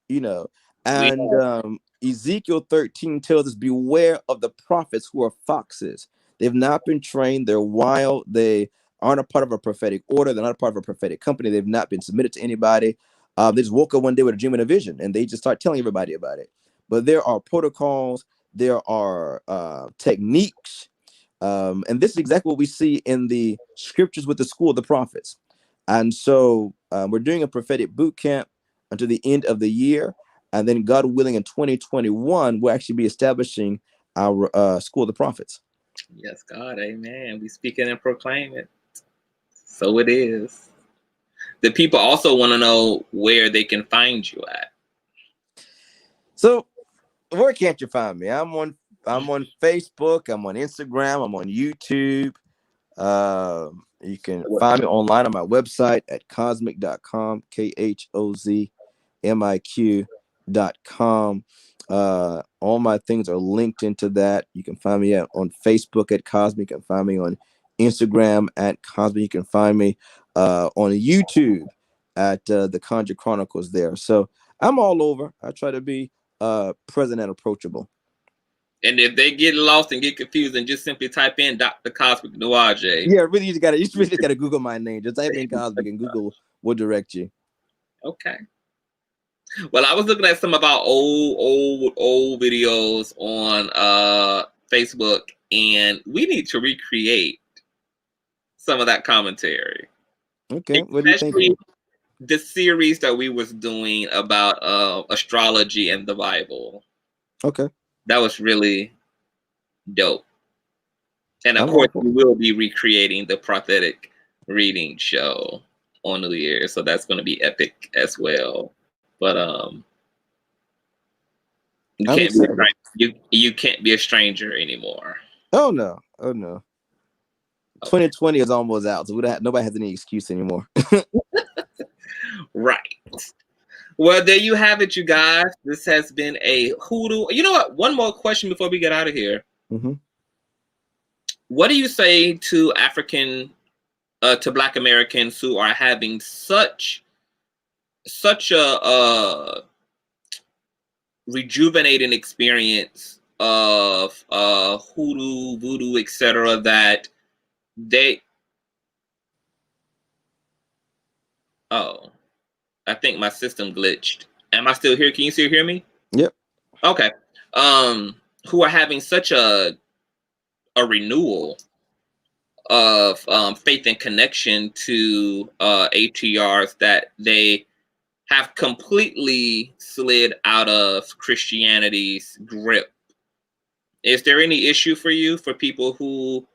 you know. And Ezekiel 13 tells us, beware of the prophets who are foxes. They've not been trained. They're wild. They aren't a part of a prophetic order. They're not a part of a prophetic company. They've not been submitted to anybody. They just woke up one day with a dream and a vision, and they just start telling everybody about it. But there are protocols. There are techniques. And this is exactly what we see in the scriptures with the school of the prophets. And so we're doing a prophetic boot camp until the end of the year. And then God willing, in 2021, we'll actually be establishing our school of the prophets. Yes, God, amen. We speak it and proclaim it. So it is. The people also want to know where they can find you at. So where can't you find me? I'm on Facebook, I'm on Instagram, I'm on YouTube. You can find me online on my website at COZMIQ.com, KHOZMIQ.com. All my things are linked into that. You can find me on Facebook at COZMIQ. You can find me on Instagram at COZMIQ. You can find me on YouTube at the Conjure Chronicles there. So I'm all over. I try to be present and approachable. And if they get lost and get confused, and just simply type in Dr. Cosmic NEWAGE. Yeah, really, you really just gotta Google my name. Just type in Cosmic and Google will direct you. Okay. Well, I was looking at some of our old videos on Facebook, and we need to recreate some of that commentary. Okay, what do you think? The series that we was doing about astrology and the Bible. Okay. That was really dope. And of course, we will be recreating the prophetic reading show on New Year's, so that's going to be epic as well. But you can't be a stranger anymore. Oh no. 2020 is almost out, so nobody has any excuse anymore. Right. Well, there you have it, you guys. This has been a Hoodoo. You know what? One more question before we get out of here. Mm-hmm. What do you say to Black Americans who are having such a rejuvenating experience of Hoodoo, Voodoo, etc., that they... Oh, I think my system glitched. Am I still here? Can you still hear me? Yep. Okay. Who are having such a renewal of faith and connection to ATRs that they have completely slid out of Christianity's grip. Is there any issue for you, for people who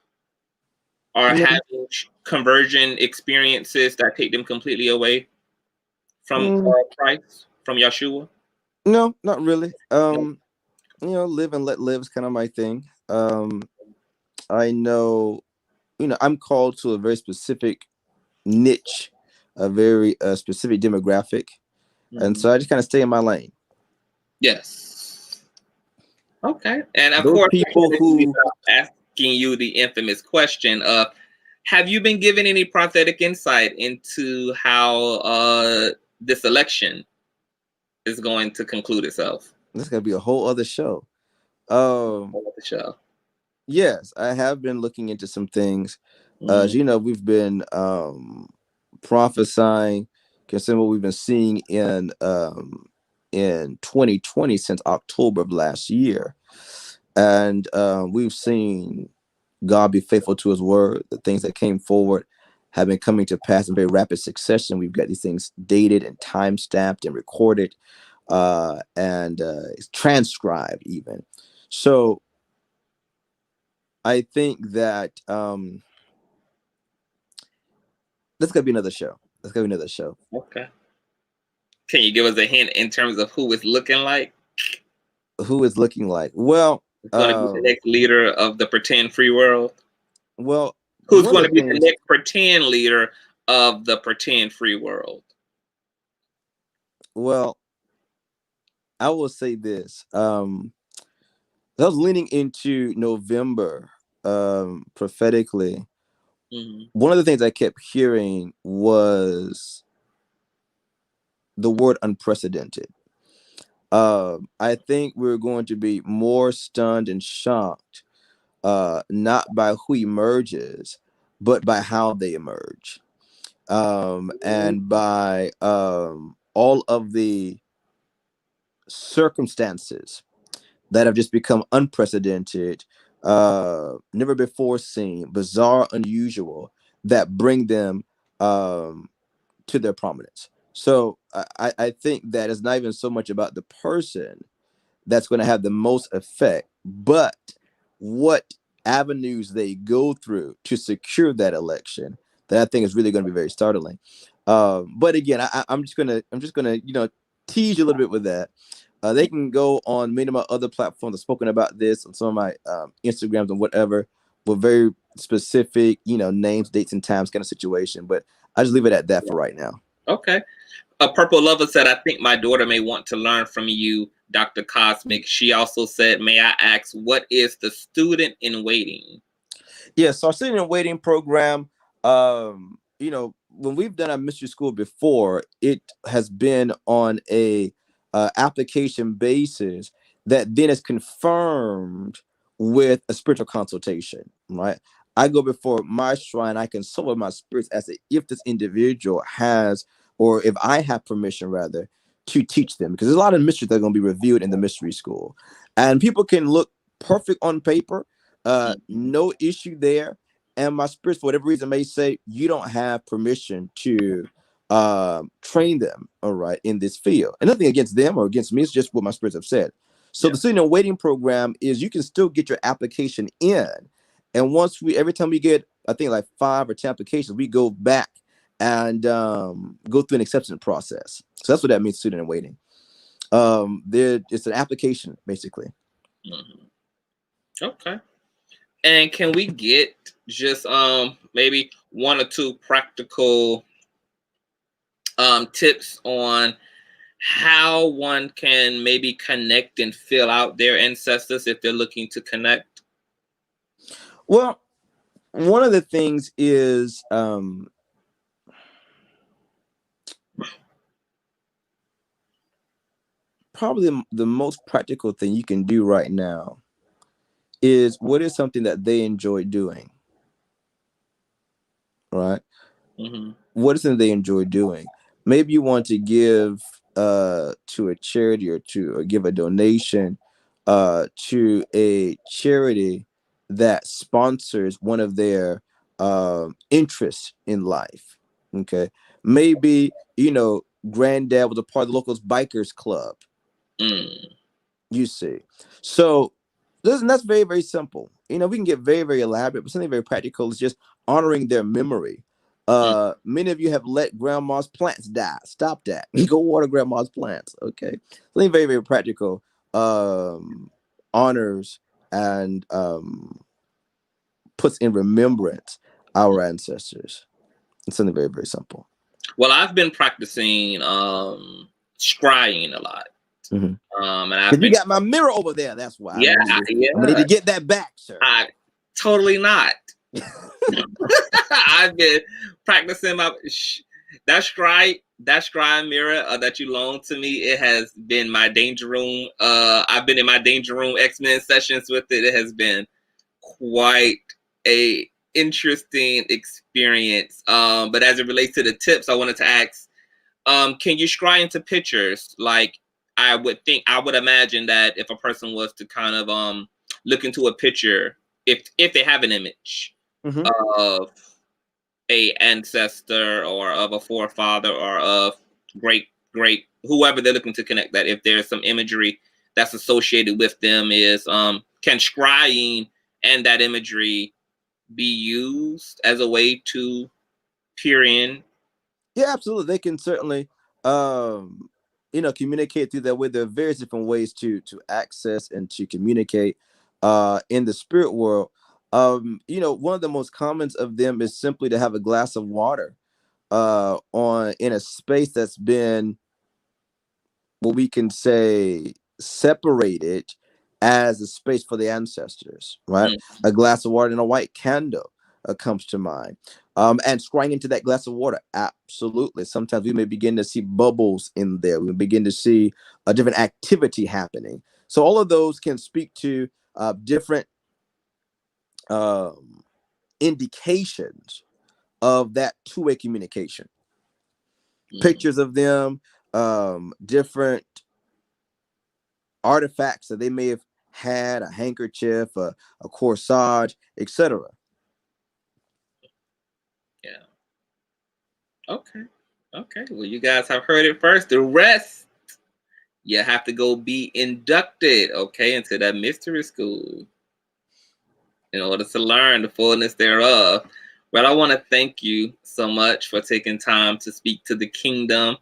are having conversion experiences that take them completely away from Christ, from Yeshua? No, not really. Live and let live is kind of my thing. I know, I'm called to a very specific niche, a very specific demographic. And so I just kind of stay in my lane. Yes. Okay. And of Those course, people who asking you the infamous question of, have you been given any prophetic insight into how this election is going to conclude itself? This is gonna be a whole other show. Yes, I have been looking into some things. As you know, we've been prophesying, considering what we've been seeing in 2020 since October of last year. And we've seen God be faithful to his word. The things that came forward have been coming to pass in very rapid succession. We've got these things dated and time stamped and recorded and transcribed even. So I think that this could be another show. Okay. Can you give us a hint in terms of who it's looking like? Who is looking like? Well, it's going to be the next leader of the pretend free world. Well, Who's one going of to the be the things, next pretend leader of the pretend free world? well, I will say this. I was leaning into November prophetically. Mm-hmm. One of the things I kept hearing was the word unprecedented. I think we're going to be more stunned and shocked, not by who emerges, but by how they emerge, and by all of the circumstances that have just become unprecedented, never before seen, bizarre, unusual, that bring them to their prominence. So I think that it's not even so much about the person that's going to have the most effect, but what avenues they go through to secure that election, that I think is really going to be very startling. But again, I'm just gonna tease you a little bit with that. They can go on many of my other platforms. I've spoken about this on some of my Instagrams and whatever, with very specific, names, dates, and times kind of situation. But I just leave it at that for right now. Okay. A Purple Lover said, I think my daughter may want to learn from you, Dr. COZMIQ. She also said, may I ask, what is the student in waiting? Yes, our student in waiting program, when we've done a mystery school before, it has been on a application basis that then is confirmed with a spiritual consultation, right? I go before my shrine, I consult with my spirits as if this individual has, or if I have permission rather, to teach them, because there's a lot of mysteries that are going to be revealed in the mystery school, and people can look perfect on paper, no issue there. And my spirits, for whatever reason, may say you don't have permission to train them, all right, in this field. And nothing against them or against me, it's just what my spirits have said. So the student waiting program is you can still get your application in. And every time we get, I think like 5 or 10 applications, we go back and go through an acceptance process. So that's what that means, student in waiting. It's an application, basically. Mm-hmm. Okay. And can we get just maybe 1 or 2 practical tips on how one can maybe connect and fill out their ancestors if they're looking to connect? Well, one of the things is probably the most practical thing you can do right now is, what is something that they enjoy doing, right? Mm-hmm. What is something they enjoy doing? Maybe you want to give to a charity, or give a donation to a charity that sponsors one of their interests in life. Okay, maybe granddad was a part of the local bikers club. You see, so listen, that's very, very simple. We can get very, very elaborate, but something very practical is just honoring their memory. Many of you have let grandma's plants die. Stop that. Go water grandma's plants. Okay, something very, very practical. Honors and puts in remembrance our ancestors. It's something very, very simple. Well, I've been practicing scrying a lot. Mm-hmm. And I've You got my mirror over there. That's why. Yeah, I'm gonna need to get that back, sir. Totally not. I've been practicing that scry mirror that you loaned to me. It has been my danger room. I've been in my danger room X-Men sessions with it. It has been quite a interesting experience. But as it relates to the tips, I wanted to ask, can you scry into pictures? Like, I would imagine that if a person was to kind of look into a picture, if they have an image of a ancestor or of a forefather or of great whoever they're looking to connect, that if there's some imagery that's associated with them, is can scrying and that imagery be used as a way to peer in? Yeah, absolutely. They can certainly communicate through that way. There are various different ways to access and to communicate in the spirit world. You know, one of the most common of them is simply to have a glass of water on in a space that's been, what we can say, separated as a space for the ancestors, right? Mm. A glass of water and a white candle comes to mind. And scrying into that glass of water, absolutely. Sometimes we may begin to see bubbles in there. We begin to see a different activity happening. So all of those can speak to different indications of that two-way communication. Pictures of them, different artifacts that they may have had, a handkerchief, a corsage, etc. Yeah. Okay. Okay. Well, you guys have heard it first. The rest, you have to go be inducted, okay, into that mystery school in order to learn the fullness thereof. But I want to thank you so much for taking time to speak to the kingdom.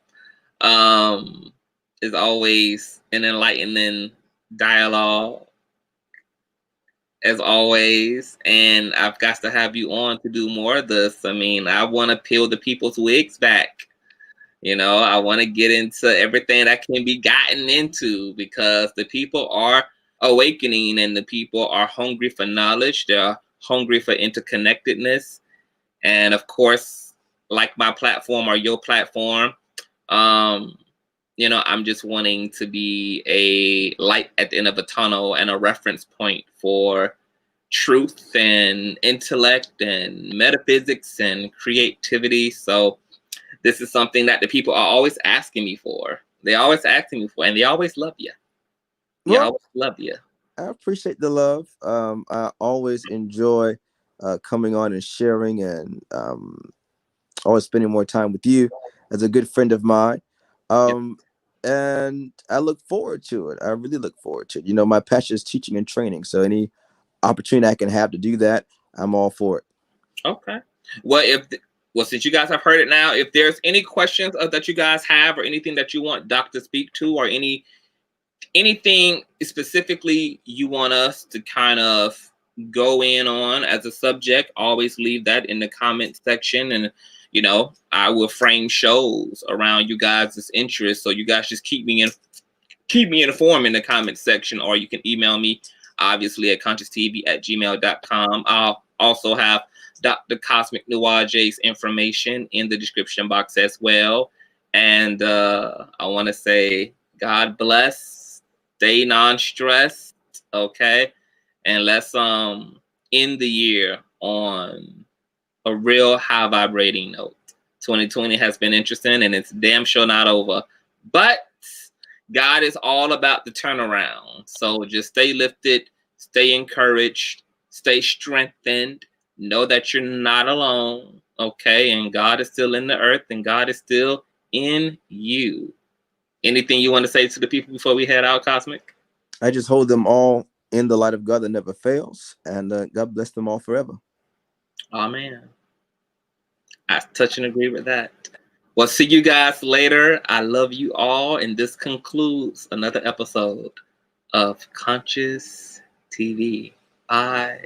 It's always an enlightening dialogue, as always, and I've got to have you on to do more of this. I mean, I want to peel the people's wigs back. You know, I want to get into everything that can be gotten into, because the people are awakening and the people are hungry for knowledge. They're hungry for interconnectedness. And of course, like my platform or your platform, you know, I'm just wanting to be a light at the end of a tunnel and a reference point for truth and intellect and metaphysics and creativity. So this is something that the people are always asking me for. They always asking me for, and they always love you. They Well, always love you. I appreciate the love. I always enjoy coming on and sharing, and always spending more time with you as a good friend of mine. Yep. And I look forward to it. I really look forward to it. You know, my passion is teaching and training. So any opportunity I can have to do that, I'm all for it. Okay. Well, since you guys have heard it now, if there's any questions that you guys have, or anything that you want Doc to speak to, or anything specifically you want us to kind of go in on as a subject, always leave that in the comment section, and you know, I will frame shows around you guys' interests. So you guys just keep me informed in the comment section, or you can email me, obviously, at conscioustv@gmail.com. I'll also have Dr. Cosmic NEWAGE's information in the description box as well. And I want to say, God bless, stay non-stressed, okay? And let's end the year on a real high vibrating note. 2020 has been interesting, and it's damn sure not over. But God is all about the turnaround. So just stay lifted, stay encouraged, stay strengthened. Know that you're not alone, okay? And God is still in the earth, and God is still in you. Anything you want to say to the people before we head out, Cosmic? I just hold them all in the light of God that never fails, and God bless them all forever. Amen. I touch and agree with that. Well, see you guys later. I love you all, and this concludes another episode of Conscious TV. Bye.